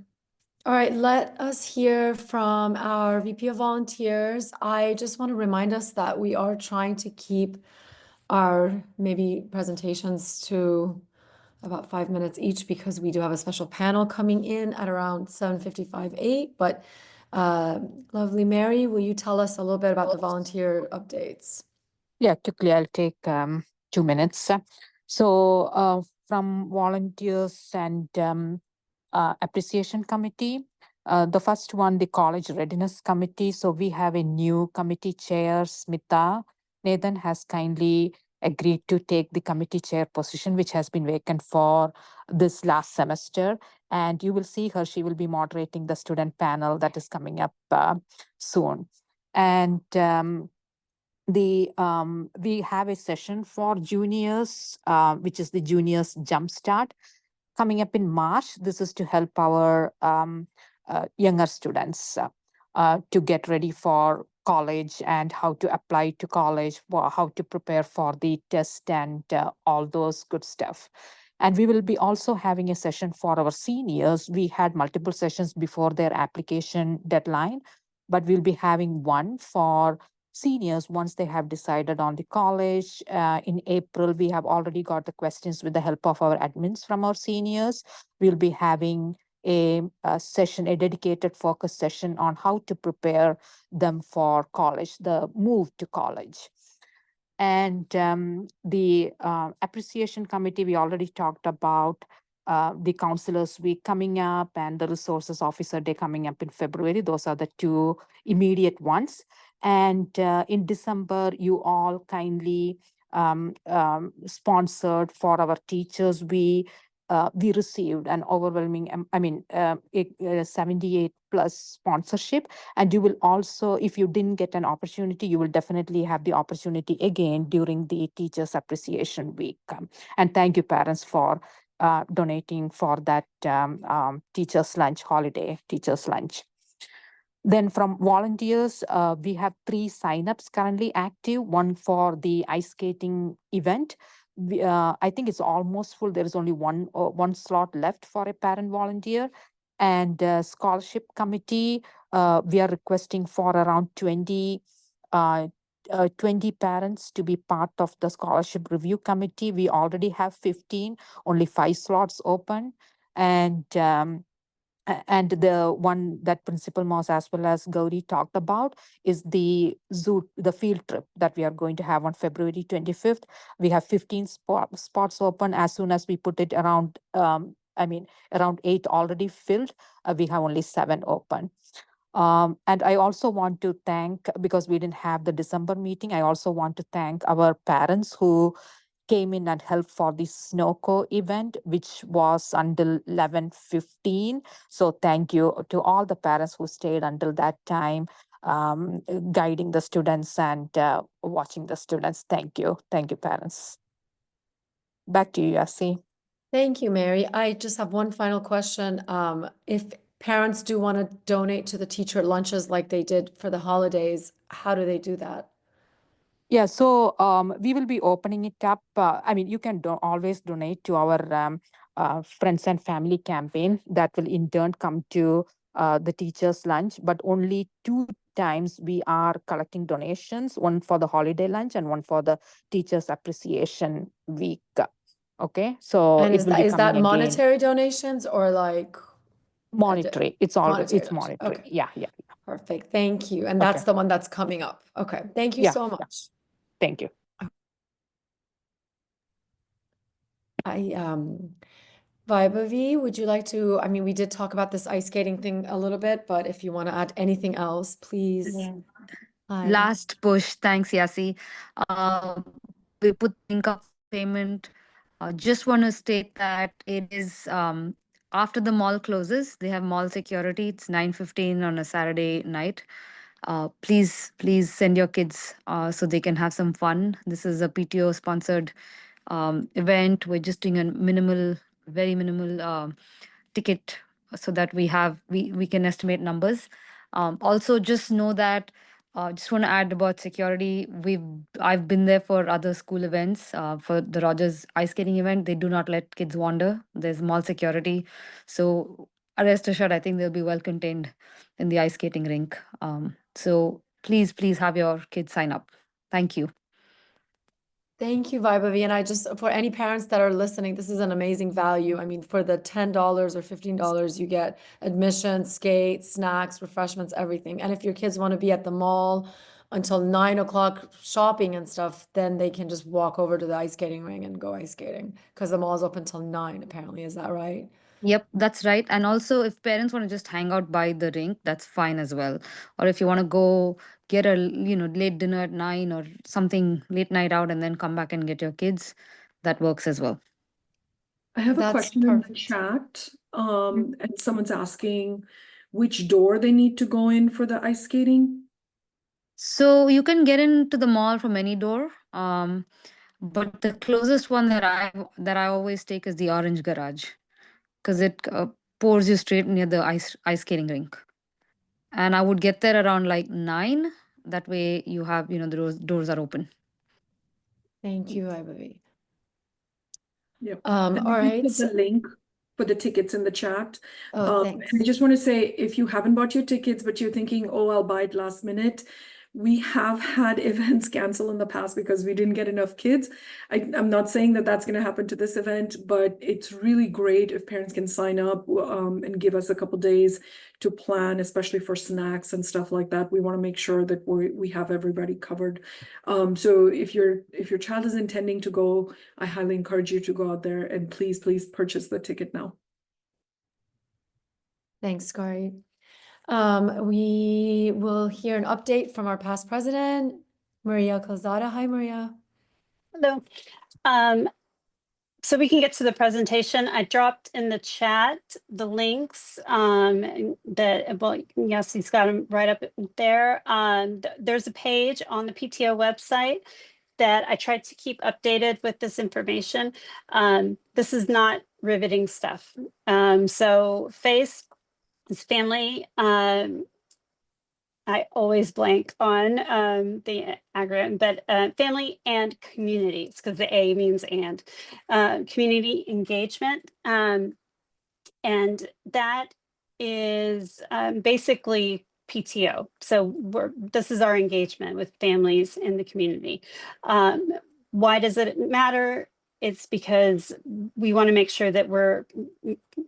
right, let us hear from our VP of Volunteers. I just want to remind us that we are trying to keep our maybe presentations to about 5 minutes each because we do have a special panel coming in at around 7:55, 8. But lovely Mary, will you tell us a little bit about the volunteer updates? Yeah, quickly, I'll take 2 minutes. So from volunteers and appreciation committee, the first one, the college readiness committee. So we have a new committee chair, Smita. Nathan has kindly agreed to take the committee chair position, which has been vacant for this last semester. And you will see her, she will be moderating the student panel that is coming up soon. And we have a session for juniors, which is the juniors jumpstart coming up in March. This is to help our younger students to get ready for college and how to apply to college, how to prepare for the test and all those good stuff. And we will be also having a session for our seniors. We had multiple sessions before their application deadline, but we'll be having one for seniors once they have decided on the college. In April, we have already got the questions with the help of our admins from our seniors. We'll be having a session, a dedicated focus session on how to prepare them for college, the move to college. And the appreciation committee, we already talked about the counselors week coming up and the resources officer day coming up in February. Those are the two immediate ones. And in December, you all kindly sponsored for our teachers. We received an overwhelming, 78 plus sponsorship. And you will also, if you didn't get an opportunity, you will definitely have the opportunity again during the Teachers Appreciation Week. And thank you, parents, for donating for that teachers lunch, holiday teachers lunch. Then from volunteers, we have 3 signups currently active, one for the ice skating event. I think it's almost full. There is only one slot left for a parent volunteer. And scholarship committee, we are requesting for around 20 parents to be part of the scholarship review committee. We already have 15, only 5 slots open. And the one that Principal Moss as well as Gauri talked about is the field trip that we are going to have on February 25th. We have 15 spots open. As soon as we put it around, around 8 already filled, we have only 7 open. And I also want to thank, because we didn't have the December meeting, I also want to thank our parents who came in and helped for the Snowco event, which was until 11:15. So thank you to all the parents who stayed until that time, guiding the students and watching the students. Thank you. Thank you, parents. Back to you, Yasi. Thank you, Mary. I just have one final question. If parents do want to donate to the teacher lunches like they did for the holidays, how do they do that? Yeah, so we will be opening it up. You can always donate to our friends and family campaign that will in turn come to the teachers' lunch, but only 2 times we are collecting donations, one for the holiday lunch and one for the Teachers Appreciation Week. Okay, so And it will be is that coming again. monetary donations or like Monetary? It's all monetary it's donations. monetary. Okay. Yeah. Perfect. Thank you. And Okay. that's the one that's coming up. Okay. Thank you Yeah, so yeah. much. Thank you. Vaibhavi, would you like to, we did talk about this ice skating thing a little bit, but if you want to add anything else, please. Yeah. Hi. Last push. Thanks, Yasi. We put link of payment. Just want to state that it is after the mall closes. They have mall security. It's 9:15 on a Saturday night. Please send your kids so they can have some fun. This is a PTO sponsored event. We're just doing a very minimal ticket so that we can estimate numbers. Also, just know that Just want to add about security. I've been there for other school events. For the Rogers ice skating event, they do not let kids wander. There's mall security, so rest assured, I think they'll be well contained in the ice skating rink. So please have your kids sign up. Thank you. Thank you, Vaibhavi. And I just, for any parents that are listening, this is an amazing value. I mean, for the $10 or $15, you get admission, skates, snacks, refreshments, everything. And if your kids want to be at the mall until 9 o'clock shopping and stuff, then they can just walk over to the ice skating ring and go ice skating because the mall's open till 9, apparently. Is that right? Yep, that's right. And also, if parents want to just hang out by the rink, that's fine as well. Or if you want to go get a late dinner at 9 or something late night out and then come back and get your kids, that works as well. I have a That's question in the perfect. chat. And someone's asking which door they need to go in for the ice skating. So you can get into the mall from any door. But the closest one that I always take is the orange garage because it pours you straight near the ice skating rink. And I would get there around like 9. That way you have, the doors are open. Thank you, Vaibhavi. Yep. All And I right. put the link for the tickets in the chat. Oh, thanks. And I just want to say, if you haven't bought your tickets, but you're thinking, oh, I'll buy it last minute, we have had events cancel in the past because we didn't get enough kids. I'm not saying that that's going to happen to this event, but it's really great if parents can sign up and give us a couple days to plan, especially for snacks and stuff like that. We want to make sure that we have everybody covered. So if your child is intending to go, I highly encourage you to go out there and please purchase the ticket now. Thanks, Gauri. We will hear an update from our past president, Maria Calzada. Hi, Maria. Hello. So we can get to the presentation. I dropped in the chat the links yes, he's got them right up there. There's a page on the PTO website that I tried to keep updated with this information. This is not riveting stuff. So FACE is family. I always blank on the acronym, but family and communities, because the A means and. Community engagement. And that is basically PTO. So this is our engagement with families in the community. Why does it matter? It's because we want to make sure that we're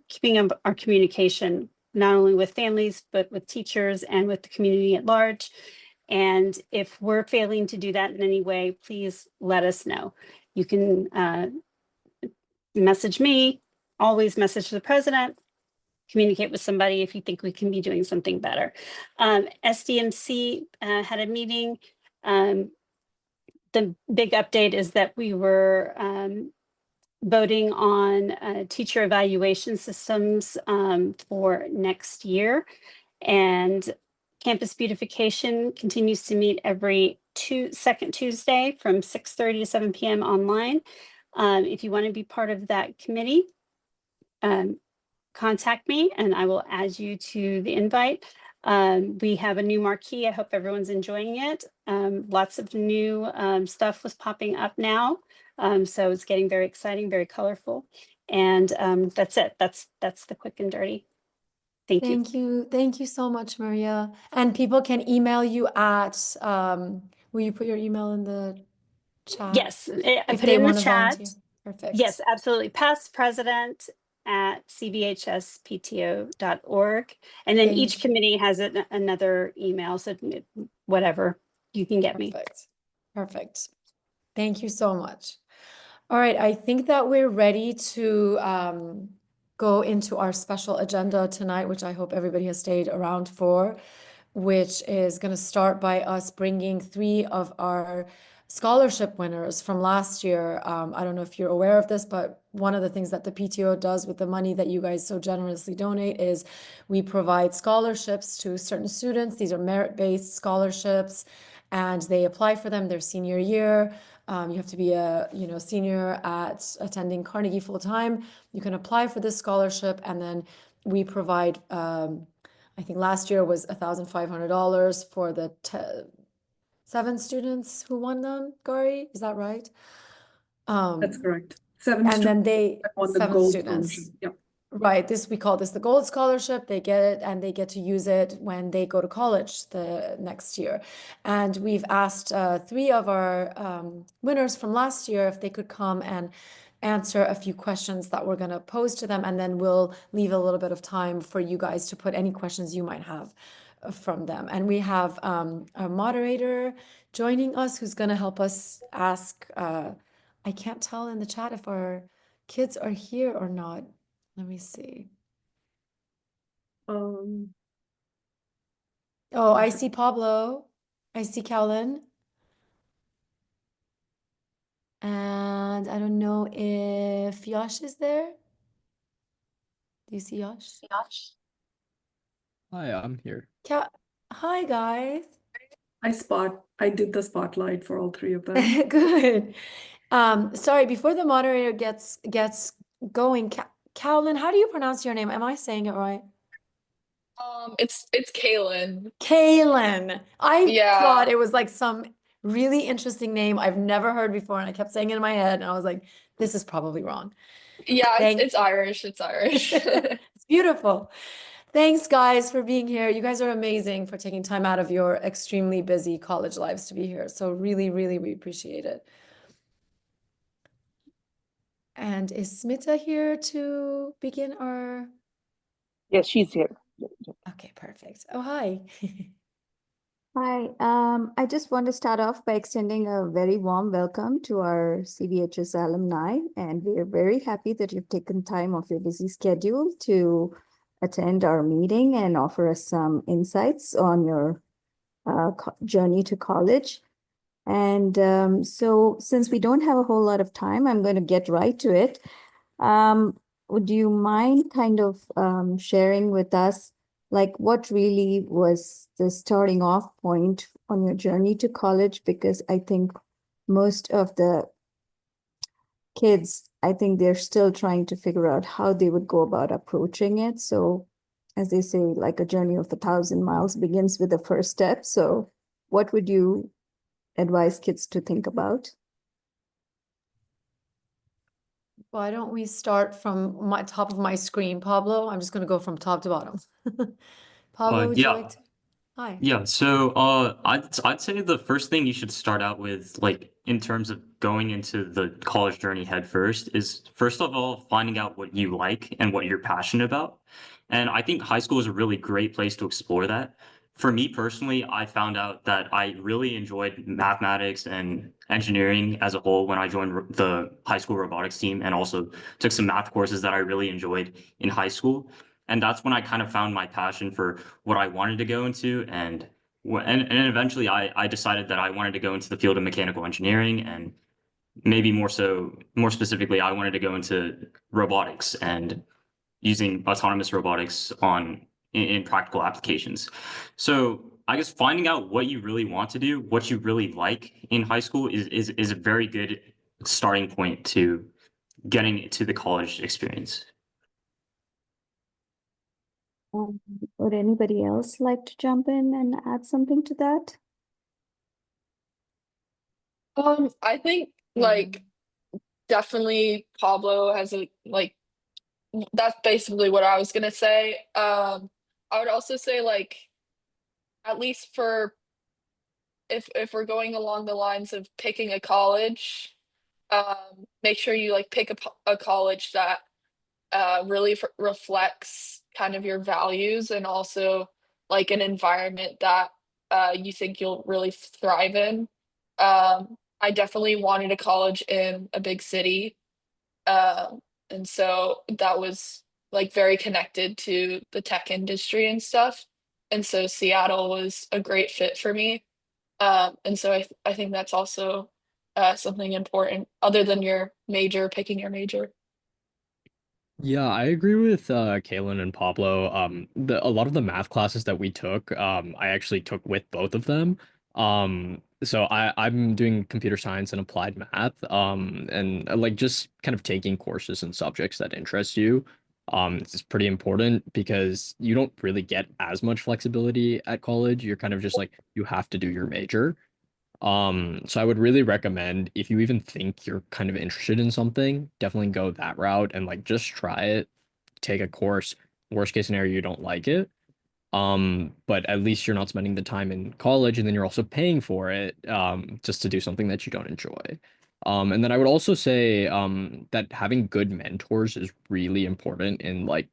keeping up our communication not only with families, but with teachers and with the community at large. And if we're failing to do that in any way, please let us know. You can message me, always message the president, communicate with somebody if you think we can be doing something better. SDMC had a meeting. The big update is that we were voting on teacher evaluation systems for next year. And campus beautification continues to meet every second Tuesday from 6:30 to 7 p.m. online. If you want to be part of that committee, contact me and I will add you to the invite. We have a new marquee. I hope everyone's enjoying it. Lots of new stuff was popping up now. So it's getting very exciting, very colorful. And that's it. That's the quick and dirty. Thank you. Thank you. Thank you so much, Maria. And people can email you at, will you put your email in the chat? Yes, I If put they it in the want to chat. volunteer. Perfect. Yes, absolutely. Past president at cbhspto.org. And then each committee has another email. So whatever, you can get me. Perfect. Thank you so much. All right, I think that we're ready to go into our special agenda tonight, which I hope everybody has stayed around for, which is going to start by us bringing 3 of our scholarship winners from last year. I don't know if you're aware of this, but one of the things that the PTO does with the money that you guys so generously donate is we provide scholarships to certain students. These are merit-based scholarships, and they apply for them their senior year. You have to be a senior at attending Carnegie full-time. You can apply for this scholarship, and then we provide I think last year was $1,500 for the 7 students who won them, Gary, is that right? That's correct. 7 And then students they, that won the 7 gold students. scholarship. Yep. Right, we call this the gold scholarship. They get it and they get to use it when they go to college the next year. And we've asked 3 of our winners from last year if they could come and answer a few questions that we're going to pose to them, and then we'll leave a little bit of time for you guys to put any questions you might have from them. And we have a moderator joining us who's going to help us ask. I can't tell in the chat if our kids are here or not. Let me see. Um, Oh, I see Pablo. I see Kellen. And I don't know if Yash is there. Do you see Yash? Hi, I'm here. Hi, guys. I did the spotlight for all 3 of them. Good. Sorry, before the moderator gets going, Kellen, how do you pronounce your name? Am I saying it right? It's Kaylin. Kaylin. I Yeah. thought it was like some really interesting name I've never heard before, and I kept saying it in my head, and I was like, this is probably wrong. Yeah, Thank- it's Irish. It's Irish. It's beautiful. Thanks, guys, for being here. You guys are amazing for taking time out of your extremely busy college lives to be here. So really, really, we appreciate it. And is Smita here to begin our... Yes, she's here. Okay, perfect. Oh, hi. Hi, I just want to start off by extending a very warm welcome to our CVHS alumni, and we are very happy that you've taken time off your busy schedule to attend our meeting and offer us some insights on your journey to college. And so since we don't have a whole lot of time, I'm going to get right to it. Would you mind kind of sharing with us like what really was the starting off point on your journey to college? Because I think most of the kids, I think they're still trying to figure out how they would go about approaching it. So as they say, like a journey of 1,000 miles begins with the first step. So what would you advise kids to think about? Why don't we start from my top of my screen, Pablo? I'm just going to go from top to bottom. Pablo, would you like to? Hi. Yeah, so I'd say the first thing you should start out with, like in terms of going into the college journey head first, is first of all finding out what you like and what you're passionate about. And I think high school is a really great place to explore that. For me personally, I found out that I really enjoyed mathematics and engineering as a whole when I joined the high school robotics team, and also took some math courses that I really enjoyed in high school. And that's when I kind of found my passion for what I wanted to go into. And eventually I decided that I wanted to go into the field of mechanical engineering, and maybe more specifically, I wanted to go into robotics and using autonomous robotics in practical applications. So I guess finding out what you really want to do, what you really like in high school is a very good starting point to getting to the college experience. Would anybody else like to jump in and add something to that? I think like definitely Pablo has a like that's basically what I was gonna say. I would also say like at least for if we're going along the lines of picking a college, make sure you like pick a college that really reflects kind of your values, and also like an environment that you think you'll really thrive in. I definitely wanted a college in a big city. And so that was like very connected to the tech industry and stuff. And so Seattle was a great fit for me. And so I think that's also something important other than your major, picking your major. Yeah, I agree with Kaylin and Pablo. A lot of the math classes that we took, I actually took with both of them. So I'm doing computer science and applied math, and like just kind of taking courses and subjects that interest you. It's pretty important because you don't really get as much flexibility at college. You're kind of just like, you have to do your major. So I would really recommend if you even think you're kind of interested in something, definitely go that route and like just try it, take a course. Worst case scenario, you don't like it. But at least you're not spending the time in college and then you're also paying for it, just to do something that you don't enjoy. And then I would also say, that having good mentors is really important in like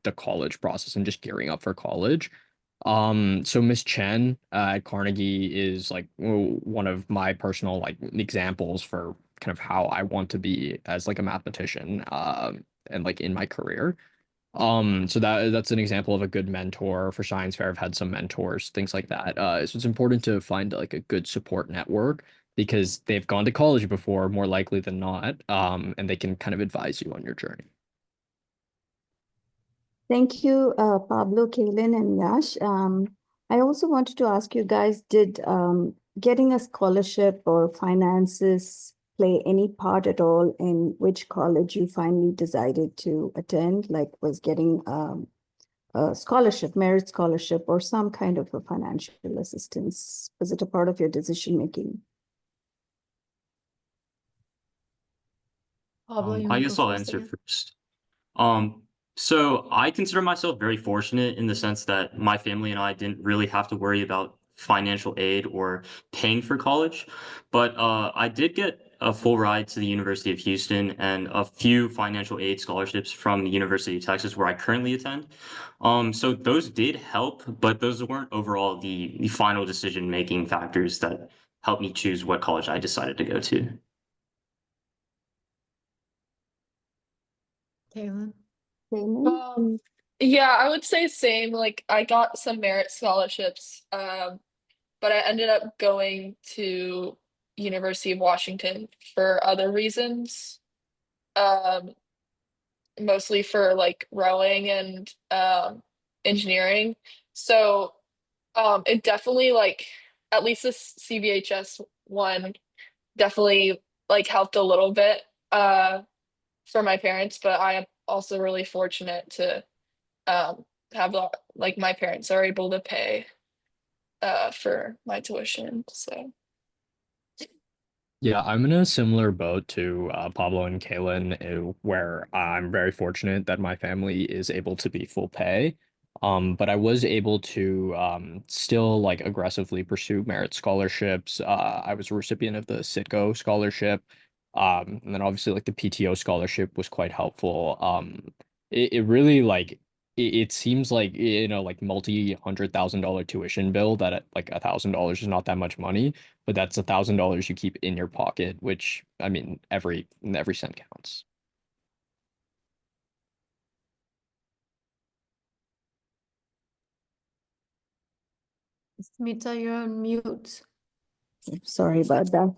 the college process and just gearing up for college. So Miss Chen at Carnegie is like one of my personal like examples for kind of how I want to be as like a mathematician, and like in my career. So that's an example of a good mentor for science fair. I've had some mentors, things like that. So it's important to find like a good support network because they've gone to college before, more likely than not, and they can kind of advise you on your journey. Thank you, Pablo, Kaylin, and Yash. I also wanted to ask you guys, did getting a scholarship or finances play any part at all in which college you finally decided to attend? Like, was getting a scholarship, merit scholarship, or some kind of a financial assistance? Was it a part of your decision making? Pablo, you I want to go guess I'll first answer again? first. So I consider myself very fortunate in the sense that my family and I didn't really have to worry about financial aid or paying for college. But I did get a full ride to the University of Houston and a few financial aid scholarships from the University of Texas, where I currently attend. So those did help, but those weren't overall the final decision-making factors that helped me choose what college I decided to go to. Kaylin? Kaylin? Yeah, I would say same. Like I got some merit scholarships, but I ended up going to University of Washington for other reasons. Um, Mostly for like rowing and engineering. So it definitely like at least this CVHS one definitely like helped a little bit for my parents, but I am also really fortunate to have like my parents are able to pay for my tuition. So Yeah, I'm in a similar boat to Pablo and Kaylin, where I'm very fortunate that my family is able to be full pay. But I was able to still like aggressively pursue merit scholarships. I was a recipient of the Citgo scholarship. And then obviously like the PTO scholarship was quite helpful. It really like it seems like like multi-$100,000 tuition bill that like $1,000 is not that much money, but that's $1,000 you keep in your pocket, which I mean every cent counts. Smita, you're on mute. Sorry about that.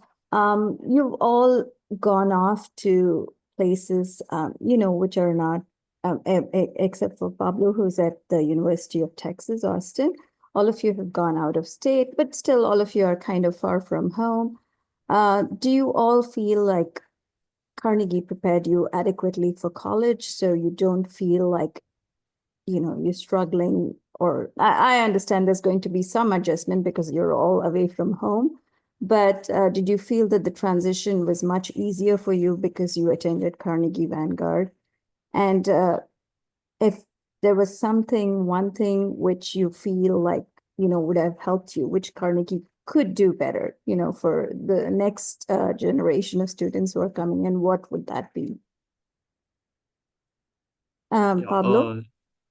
You've all gone off to places, which are not, except for Pablo, who's at the University of Texas, Austin. All of you have gone out of state, but still all of you are kind of far from home. Do you all feel like Carnegie prepared you adequately for college so you don't feel like you're struggling, or I understand there's going to be some adjustment because you're all away from home, but did you feel that the transition was much easier for you because you attended Carnegie Vanguard? And if there was one thing which you feel like, would have helped you, which Carnegie could do better, for the next generation of students who are coming in, what would that be? Yeah, Pablo?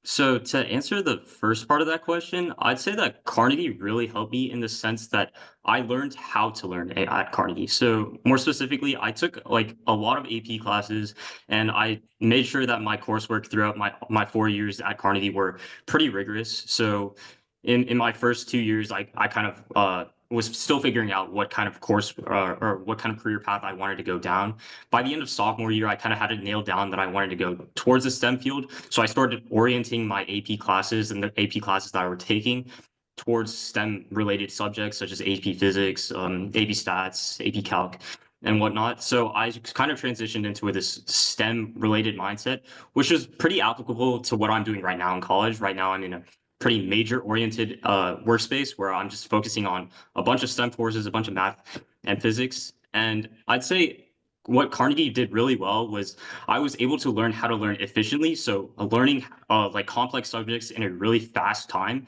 so to answer the first part of that question, I'd say that Carnegie really helped me in the sense that I learned how to learn at Carnegie. So more specifically, I took like a lot of AP classes and I made sure that my coursework throughout my 4 years at Carnegie were pretty rigorous. So in my first 2 years, I kind of was still figuring out what kind of course or what kind of career path I wanted to go down. By the end of sophomore year, I kind of had it nailed down that I wanted to go towards a STEM field. So I started orienting my AP classes and the AP classes that I were taking towards STEM related subjects such as AP Physics, AP Stats, AP Calc. and whatnot. So I kind of transitioned into this STEM related mindset, which is pretty applicable to what I'm doing right now in college. Right now, I'm in a pretty major oriented workspace where I'm just focusing on a bunch of STEM courses, a bunch of math and physics. And I'd say what Carnegie did really well was I was able to learn how to learn efficiently. So learning like complex subjects in a really fast time,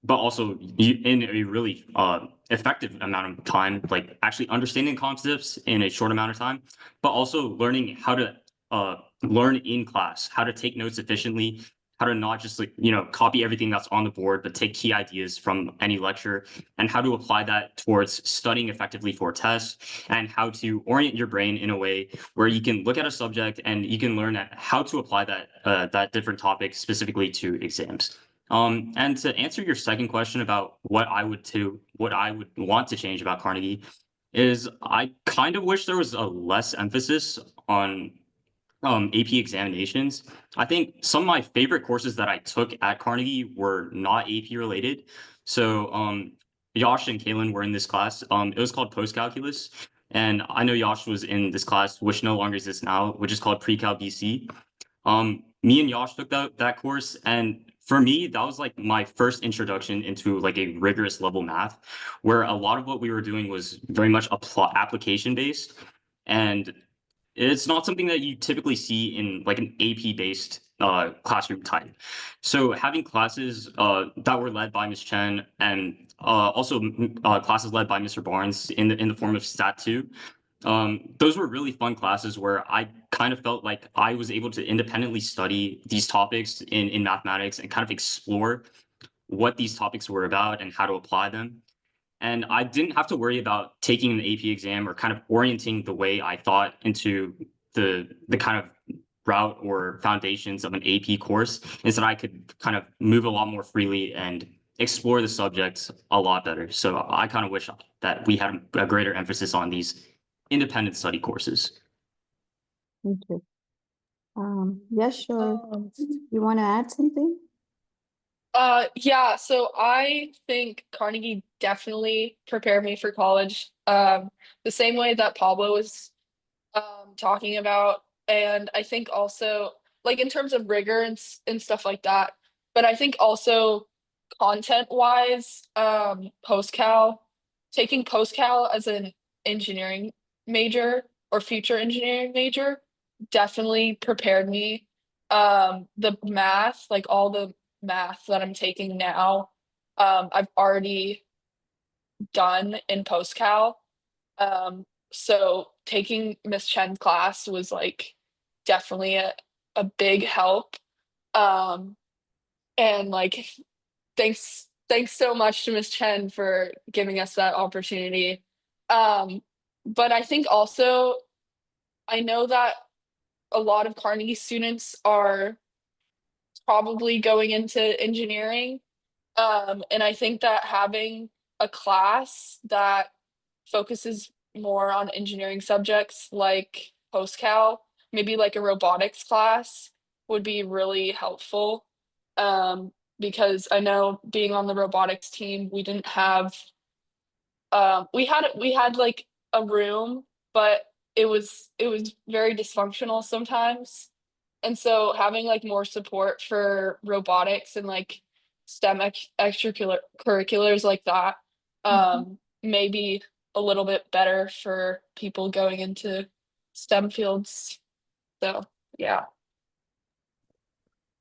but also in a really effective amount of time, like actually understanding concepts in a short amount of time, but also learning how to learn in class, how to take notes efficiently, how to not just like, copy everything that's on the board, but take key ideas from any lecture, and how to apply that towards studying effectively for tests, and how to orient your brain in a way where you can look at a subject and you can learn how to apply that different topic specifically to exams. And to answer your second question about what I would want to change about Carnegie is I kind of wish there was a less emphasis on AP examinations. I think some of my favorite courses that I took at Carnegie were not AP related. So Yash and Kalen were in this class. It was called post calculus. And I know Yash was in this class, which no longer exists now, which is called pre-cal BC. Me and Yash took that course, and for me, that was like my first introduction into like a rigorous level math, where a lot of what we were doing was very much application based, and it's not something that you typically see in like an AP based classroom type. So having classes that were led by Ms. Chen and also classes led by Mr. Barnes in the form of Stat 2, those were really fun classes where I kind of felt like I was able to independently study these topics in mathematics and kind of explore what these topics were about and how to apply them. And I didn't have to worry about taking an AP exam or kind of orienting the way I thought into the kind of route or foundations of an AP course. Instead, I could kind of move a lot more freely and explore the subjects a lot better. So I kind of wish that we had a greater emphasis on these independent study courses. Thank you. Yeah, sure. Um, You want to add something? Yeah, so I think Carnegie definitely prepared me for college. The same way that Pablo was talking about. And I think also like in terms of rigor and stuff like that. But I think also content wise, taking post cal as an engineering major or future engineering major definitely prepared me. The math, like all the math that I'm taking now, I've already done in post cal. So taking Miss Chen's class was like definitely a big help. Um, and like thanks so much to Miss Chen for giving us that opportunity. Um, but I think also I know that a lot of Carnegie students are probably going into engineering. And I think that having a class that focuses more on engineering subjects like post-cal, maybe like a robotics class would be really helpful. Because I know being on the robotics team, we didn't have we had like a room, but it was very dysfunctional sometimes. And so having like more support for robotics and like STEM extracurriculars like that may be a little bit better for people going into STEM fields. So yeah.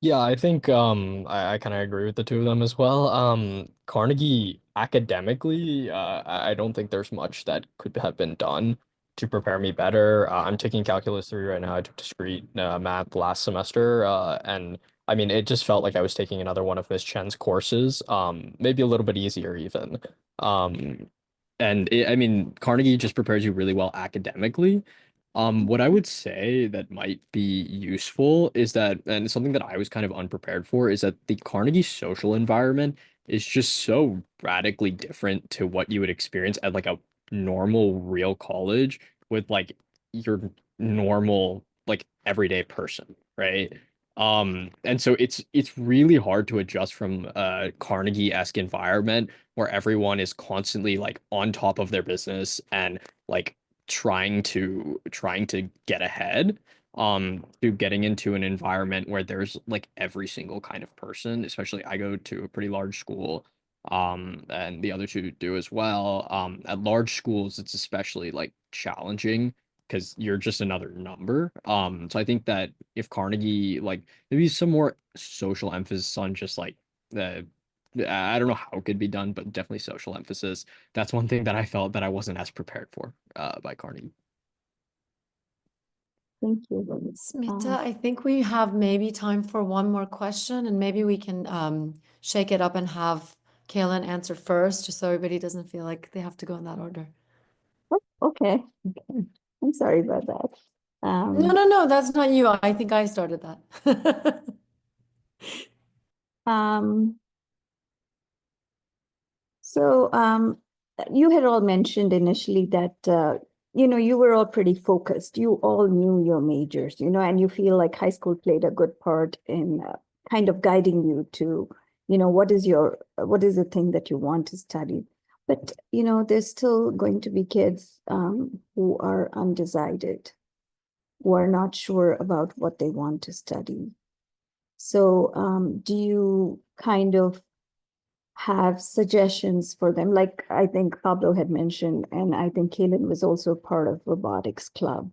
Yeah, I think I kind of agree with the two of them as well. Carnegie academically, I don't think there's much that could have been done to prepare me better. I'm taking Calculus 3 right now. I took discrete math last semester, and I mean, it just felt like I was taking another one of Miss Chen's courses, maybe a little bit easier even. Um, I mean, Carnegie just prepares you really well academically. What I would say that might be useful is that, and something that I was kind of unprepared for, is that the Carnegie social environment is just so radically different to what you would experience at like a normal real college with like your normal like everyday person, right? And so it's really hard to adjust from a Carnegie-esque environment where everyone is constantly like on top of their business and like trying to get ahead, to getting into an environment where there's like every single kind of person. Especially I go to a pretty large school, and the other two do as well. At large schools, it's especially like challenging because you're just another number. So I think that if Carnegie, like, maybe some more social emphasis on just like the, I don't know how it could be done, but definitely social emphasis. That's one thing that I felt that I wasn't as prepared for by Carnegie. Thank you. Smita, I think we have maybe time for one more question, and maybe we can shake it up and have Kaylin answer first, just so everybody doesn't feel like they have to go in that order. Okay. I'm sorry about that. No, that's not you. I think I started that. So you had all mentioned initially that you were all pretty focused. You all knew your majors, and you feel like high school played a good part in kind of guiding you to, what is the thing that you want to study. But there's still going to be kids who are undecided, who are not sure about what they want to study. So do you kind of have suggestions for them? Like I think Pablo had mentioned, and I think Kaylin was also part of robotics club.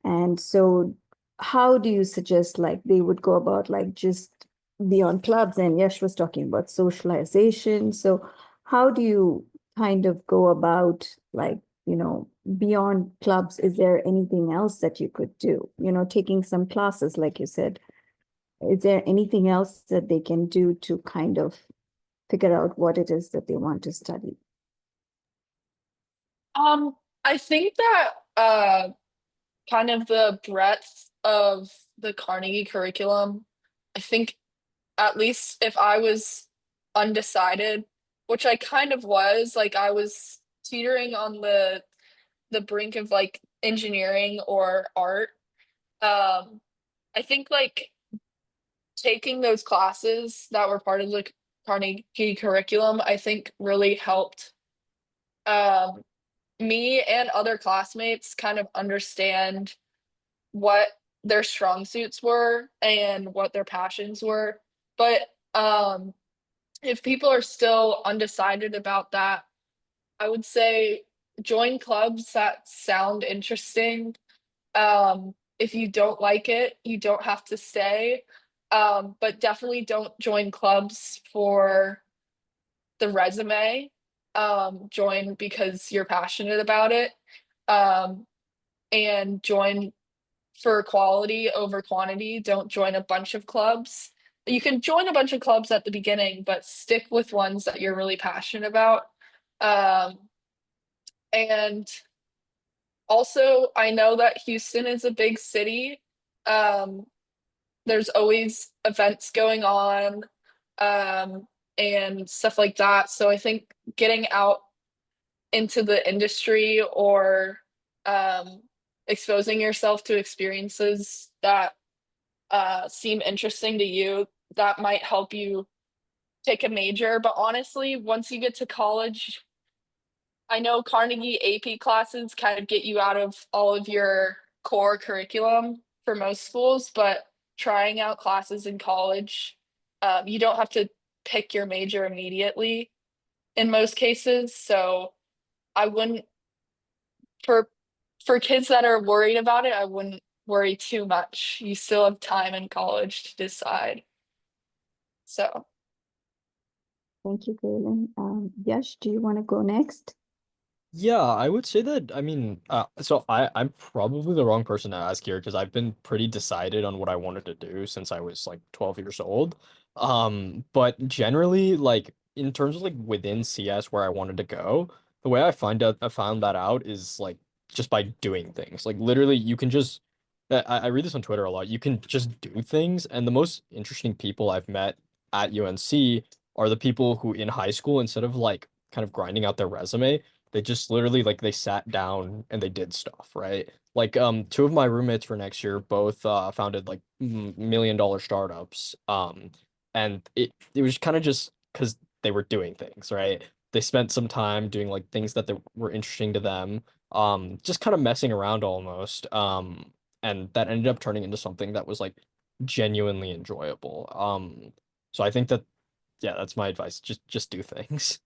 And so how do you suggest like they would go about like just beyond clubs? And Yash was talking about socialization. So how do you kind of go about like, beyond clubs? Is there anything else that you could do? Taking some classes, like you said. Is there anything else that they can do to kind of figure out what it is that they want to study? I think that kind of the breadth of the Carnegie curriculum, I think at least if I was undecided, which I kind of was, like I was teetering on the brink of like engineering or art. I think like taking those classes that were part of the Carnegie curriculum, I think really helped um, me and other classmates kind of understand what their strong suits were and what their passions were. But if people are still undecided about that, I would say join clubs that sound interesting. If you don't like it, you don't have to stay. But definitely don't join clubs for the resume. Join because you're passionate about it. And join for quality over quantity. Don't join a bunch of clubs. You can join a bunch of clubs at the beginning, but stick with ones that you're really passionate about. And also, I know that Houston is a big city. There's always events going on, and stuff like that. So I think getting out into the industry or exposing yourself to experiences that seem interesting to you, that might help you take a major. But honestly, once you get to college, I know Carnegie AP classes kind of get you out of all of your core curriculum for most schools, but trying out classes in college, you don't have to pick your major immediately in most cases. So I wouldn't, for kids that are worried about it, I wouldn't worry too much. You still have time in college to decide. So Thank you, Kaylin. Yash, do you want to go next? Yeah, I would say that, I mean, so I'm probably the wrong person to ask here because I've been pretty decided on what I wanted to do since I was like 12 years old. But generally, like in terms of like within CS where I wanted to go, the way I found that out is like just by doing things. Like literally, you can just, I read this on Twitter a lot. You can just do things, and the most interesting people I've met at UNC are the people who in high school, instead of like kind of grinding out their resume, they just literally like they sat down and they did stuff, right? Like two of my roommates for next year both founded like $1 million startups. And it was kind of just because they were doing things, right? they spent some time doing like things that were interesting to them, just kind of messing around almost. And that ended up turning into something that was like genuinely enjoyable. So I think that, yeah, that's my advice. Just do things.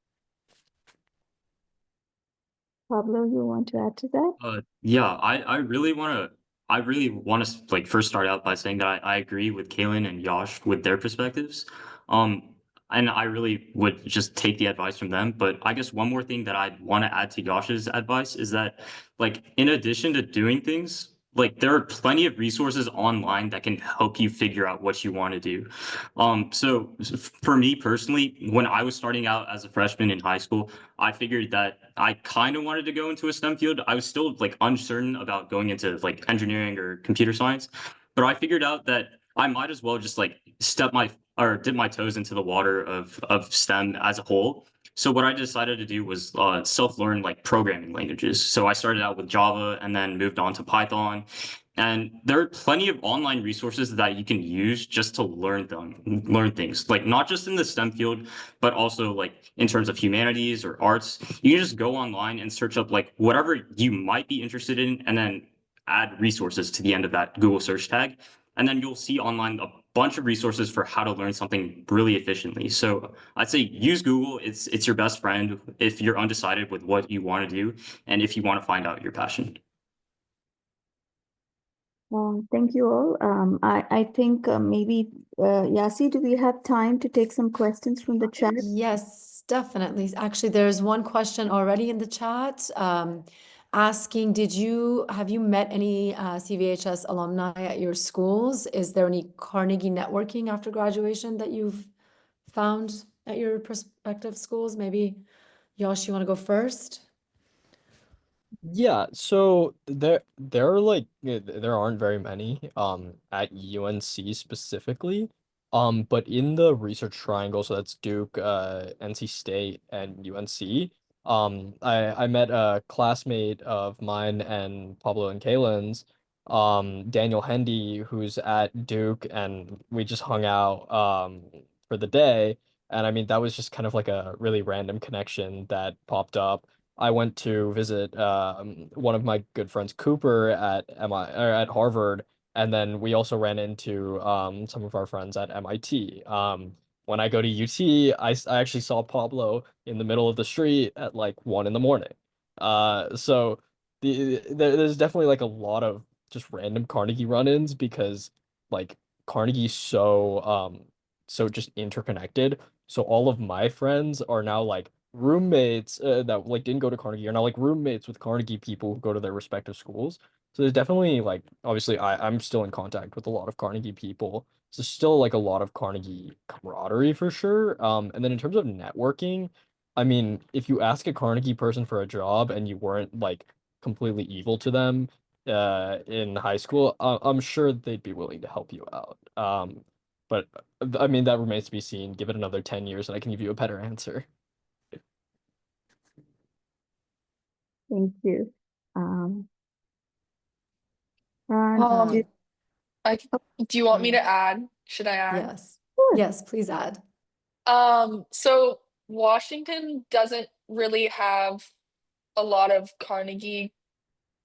Pablo, you want to add to that? Yeah, I really want to like first start out by saying that I agree with Kaylin and Yash with their perspectives. Um, and I really would just take the advice from them. But I guess one more thing that I'd want to add to Yash's advice is that, like, in addition to doing things, like there are plenty of resources online that can help you figure out what you want to do. For me personally, when I was starting out as a freshman in high school, I figured that I kind of wanted to go into a STEM field. I was still like uncertain about going into like engineering or computer science, but I figured out that I might as well just like dip my toes into the water of STEM as a whole. So what I decided to do was self-learn like programming languages. So I started out with Java and then moved on to Python. And there are plenty of online resources that you can use just to learn things, like not just in the STEM field, but also like in terms of humanities or arts. You can just go online and search up like whatever you might be interested in, and then add resources to the end of that Google search tag. And then you'll see online a bunch of resources for how to learn something really efficiently. So I'd say use Google. It's your best friend if you're undecided with what you want to do and if you want to find out your passion. Thank you all. I think maybe, Yasi, do we have time to take some questions from the chat? Yes, definitely. Actually, there's one question already in the chat, asking, have you met any CVHS alumni at your schools? Is there any Carnegie networking after graduation that you've found at your prospective schools? Maybe Yosh, you want to go first? Yeah, so there are like there aren't very many at UNC specifically. But in the research triangle, so that's Duke, NC State, and UNC. I met a classmate of mine and Pablo and Kaylin's, Daniel Hendy, who's at Duke, and we just hung out for the day. And I mean, that was just kind of like a really random connection that popped up. I went to visit one of my good friends, Cooper, at at Harvard, and then we also ran into some of our friends at MIT. When I go to UT, I actually saw Pablo in the middle of the street at like 1 in the morning. So there's definitely like a lot of just random Carnegie run-ins because like Carnegie's so just interconnected. So all of my friends are now like roommates that like didn't go to Carnegie are now like roommates with Carnegie people who go to their respective schools. So there's definitely like obviously I'm still in contact with a lot of Carnegie people. So there's still like a lot of Carnegie camaraderie for sure. And then in terms of networking, I mean, if you ask a Carnegie person for a job and you weren't like completely evil to them in high school, I'm sure they'd be willing to help you out. But I mean that remains to be seen. Give it another 10 years and I can give you a better answer. Thank you. And Um, Do you want me to add? Should I add? Yes. Yes, please add. So Washington doesn't really have a lot of Carnegie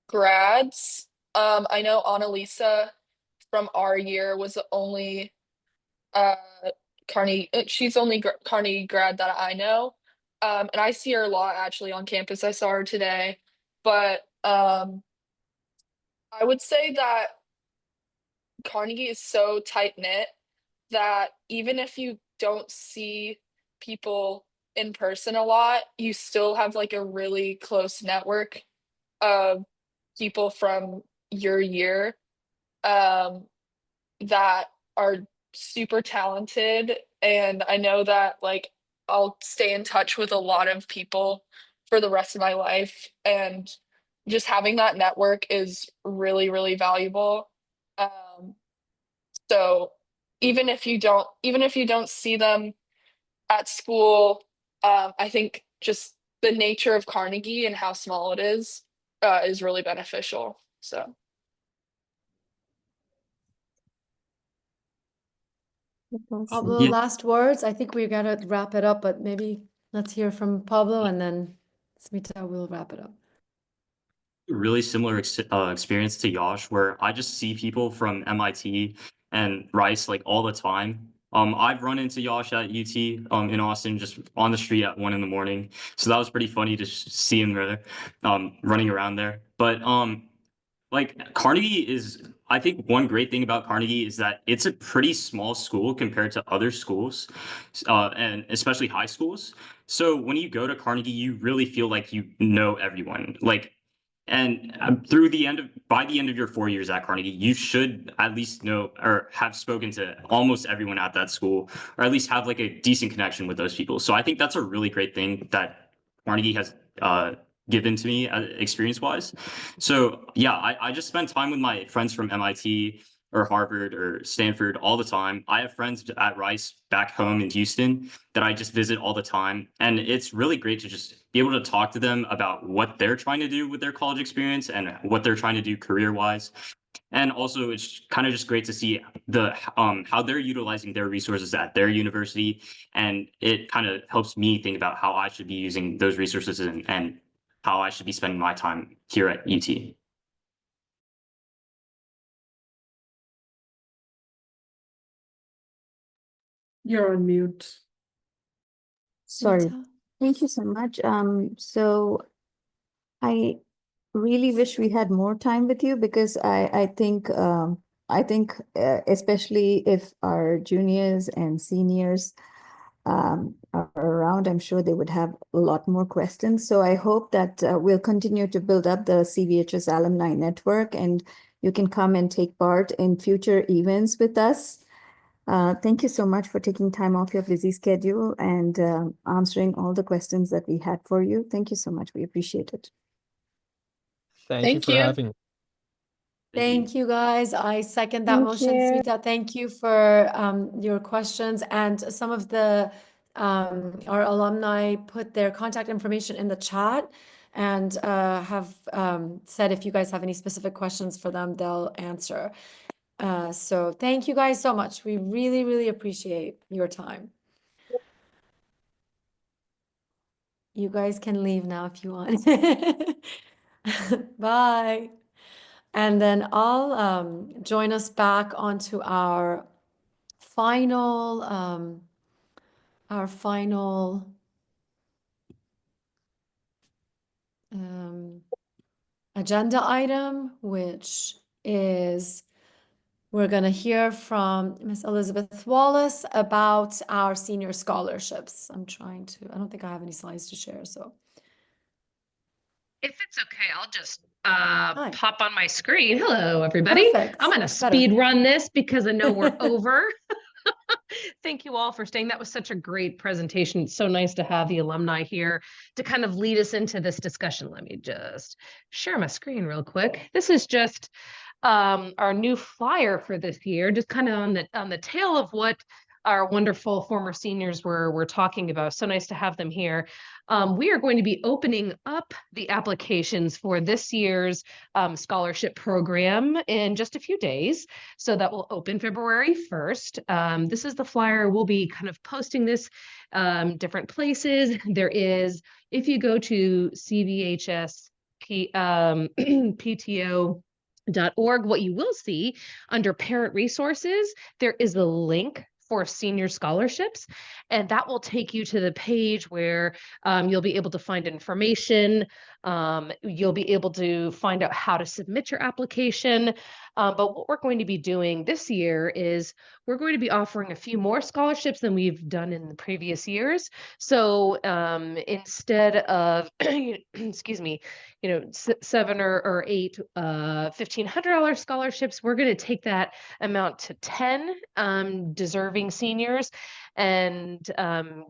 grads. I know Annalisa from our year was the only uh Carnegie, she's the only Carnegie grad that I know. And I see her a lot actually on campus. I saw her today. But I would say that Carnegie is so tight knit that even if you don't see people in person a lot, you still have like a really close network of people from your year um, that are super talented. And I know that like I'll stay in touch with a lot of people for the rest of my life. And just having that network is really, really valuable. Um, so even if you don't see them at school, I think just the nature of Carnegie and how small it is really beneficial. So Pablo, Yeah. last words. I think we gotta wrap it up, but maybe Let's hear from Pablo, and then Smita will wrap it up. Really similar experience to Yash, where I just see people from MIT and Rice like all the time. I've run into Yash at UT in Austin, just on the street at 1 a.m. So that was pretty funny to see him there, running around there. But like Carnegie is, I think one great thing about Carnegie is that it's a pretty small school compared to other schools, and especially high schools. So when you go to Carnegie, you really feel like you know everyone. Like, and by the end of your 4 years at Carnegie, you should at least know or have spoken to almost everyone at that school, or at least have like a decent connection with those people. So I think that's a really great thing that Carnegie has given to me experience wise. So yeah, I just spend time with my friends from MIT or Harvard or Stanford all the time. I have friends at Rice back home in Houston that I just visit all the time. And it's really great to just be able to talk to them about what they're trying to do with their college experience and what they're trying to do career wise. And also it's kind of just great to see the how they're utilizing their resources at their university. And it kind of helps me think about how I should be using those resources and how I should be spending my time here at UT. You're on mute. Sorry. Smita? Thank you so much. So I really wish we had more time with you because I think especially if our juniors and seniors are around, I'm sure they would have a lot more questions. So I hope that we'll continue to build up the CVHS alumni network, and you can come and take part in future events with us. Thank you so much for taking time off your busy schedule and answering all the questions that we had for you. Thank you so much. We appreciate it. Thank you for having me. Thank you, guys. I second that motion. Smita, thank you for your questions. And some of the our alumni put their contact information in the chat and have said if you guys have any specific questions for them, they'll answer. So thank you guys so much. We really, really appreciate your time. You guys can leave now if you want. Bye. And then I'll join us back onto our final agenda item, which is we're going to hear from Miss Elizabeth Wallace about our senior scholarships. I don't think I have any slides to share, so. If it's okay, I'll just pop on my screen. Hello, everybody. Perfect. I'm going to speed run this because I know we're over. Thank you all for staying. That was such a great presentation. It's so nice to have the alumni here to kind of lead us into this discussion. Let me just share my screen real quick. This is just our new flyer for this year, just kind of on the tail of what our wonderful former seniors were talking about. So nice to have them here. We are going to be opening up the applications for this year's scholarship program in just a few days. So that will open February 1st. This is the flyer. We'll be kind of posting this different places. There is, if you go to CVHS PTO.org, what you will see under parent resources, there is a link for senior scholarships, and that will take you to the page where you'll be able to find information. You'll be able to find out how to submit your application. But what we're going to be doing this year is we're going to be offering a few more scholarships than we've done in the previous years. So instead of, excuse me, 7 or 8 $1,500 scholarships, we're going to take that amount to 10 deserving seniors and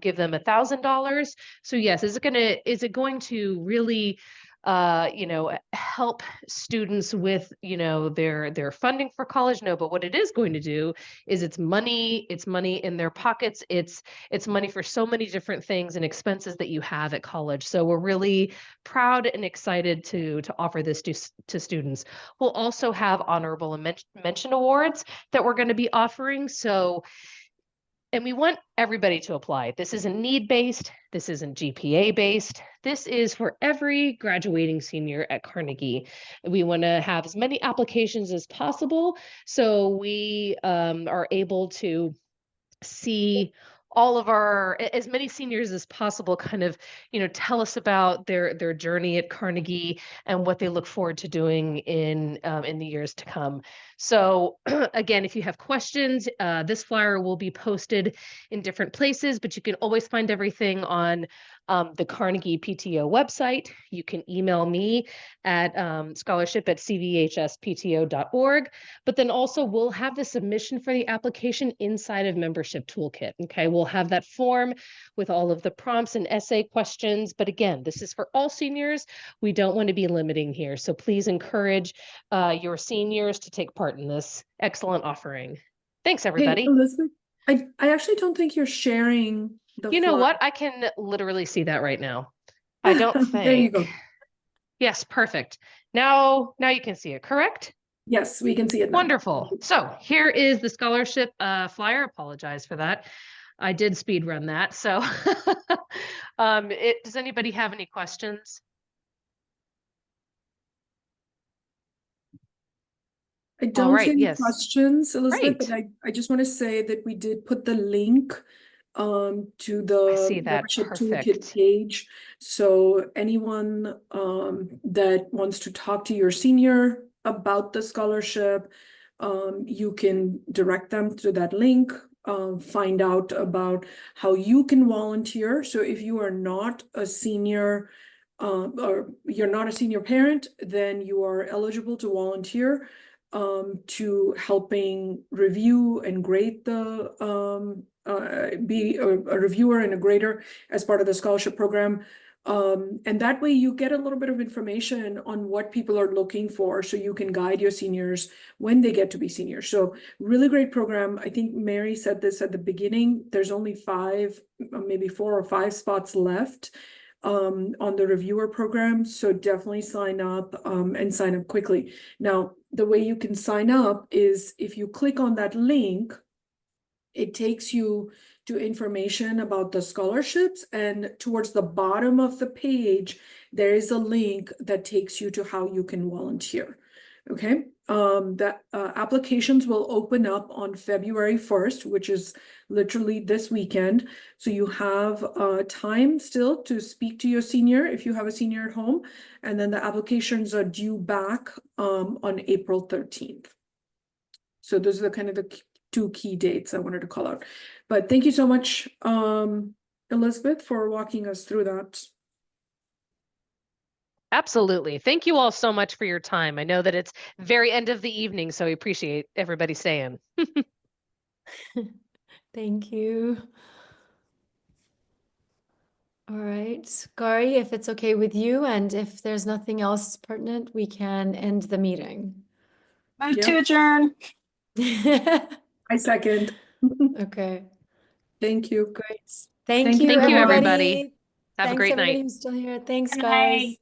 give them $1,000. So yes, is it going to really help students with their funding for college? No, but what it is going to do is it's money in their pockets. It's money for so many different things and expenses that you have at college. So we're really proud and excited to offer this to students. We'll also have honorable mention awards that we're going to be offering. So And we want everybody to apply. This isn't need-based. This isn't GPA-based. This is for every graduating senior at Carnegie. We want to have as many applications as possible so we are able to see all of as many seniors as possible kind of, tell us about their journey at Carnegie and what they look forward to doing in the years to come. So again, if you have questions, this flyer will be posted in different places, but you can always find everything on the Carnegie PTO website. You can email me at scholarship@cvhspto.org, but then also we'll have the submission for the application inside of Membership Toolkit. Okay, we'll have that form with all of the prompts and essay questions. But again, this is for all seniors. We don't want to be limiting here. So please encourage your seniors to take part in this excellent offering. Thanks, everybody. Hey, Elizabeth, I actually don't think you're sharing the You know flyer. what? I can literally see that right now. I don't think. There you go. Yes, perfect. Now you can see it, correct? Yes, we can see it now. Wonderful. So here is the scholarship flyer. Apologize for that. I did speed run that. So does anybody have any questions? I don't see any yes. questions, Elizabeth, Great. but I just want to say that we did put the link to I the see that. Membership Perfect. Toolkit page. So anyone that wants to talk to your senior about the scholarship, you can direct them to that link, find out about how you can volunteer. So if you are not a senior or you're not a senior parent, then you are eligible to volunteer to helping review and grade the be a reviewer and a grader as part of the scholarship program. And that way you get a little bit of information on what people are looking for so you can guide your seniors when they get to be seniors. So really great program. I think Mary said this at the beginning. There's only 5, maybe 4 or 5 spots left on the reviewer program. So definitely sign up and sign up quickly. Now, the way you can sign up is if you click on that link, it takes you to information about the scholarships, and towards the bottom of the page, there is a link that takes you to how you can volunteer. Okay, applications will open up on February 1st, which is literally this weekend. So you have time still to speak to your senior if you have a senior at home, and then the applications are due back on April 13th. So those are kind of the 2 key dates I wanted to call out. But thank you so much, Elizabeth, for walking us through that. Absolutely. Thank you all so much for your time. I know that it's very end of the evening, so we appreciate everybody staying. Thank you. All right, Gary, if it's okay with you, and if there's nothing else pertinent, we can end the meeting. Move to adjourn. I second. Okay, Thank you. great. Thank you, Thank you, everybody. everybody. Have a Thanks, great everybody night. who's still here. Thanks, Bye. guys.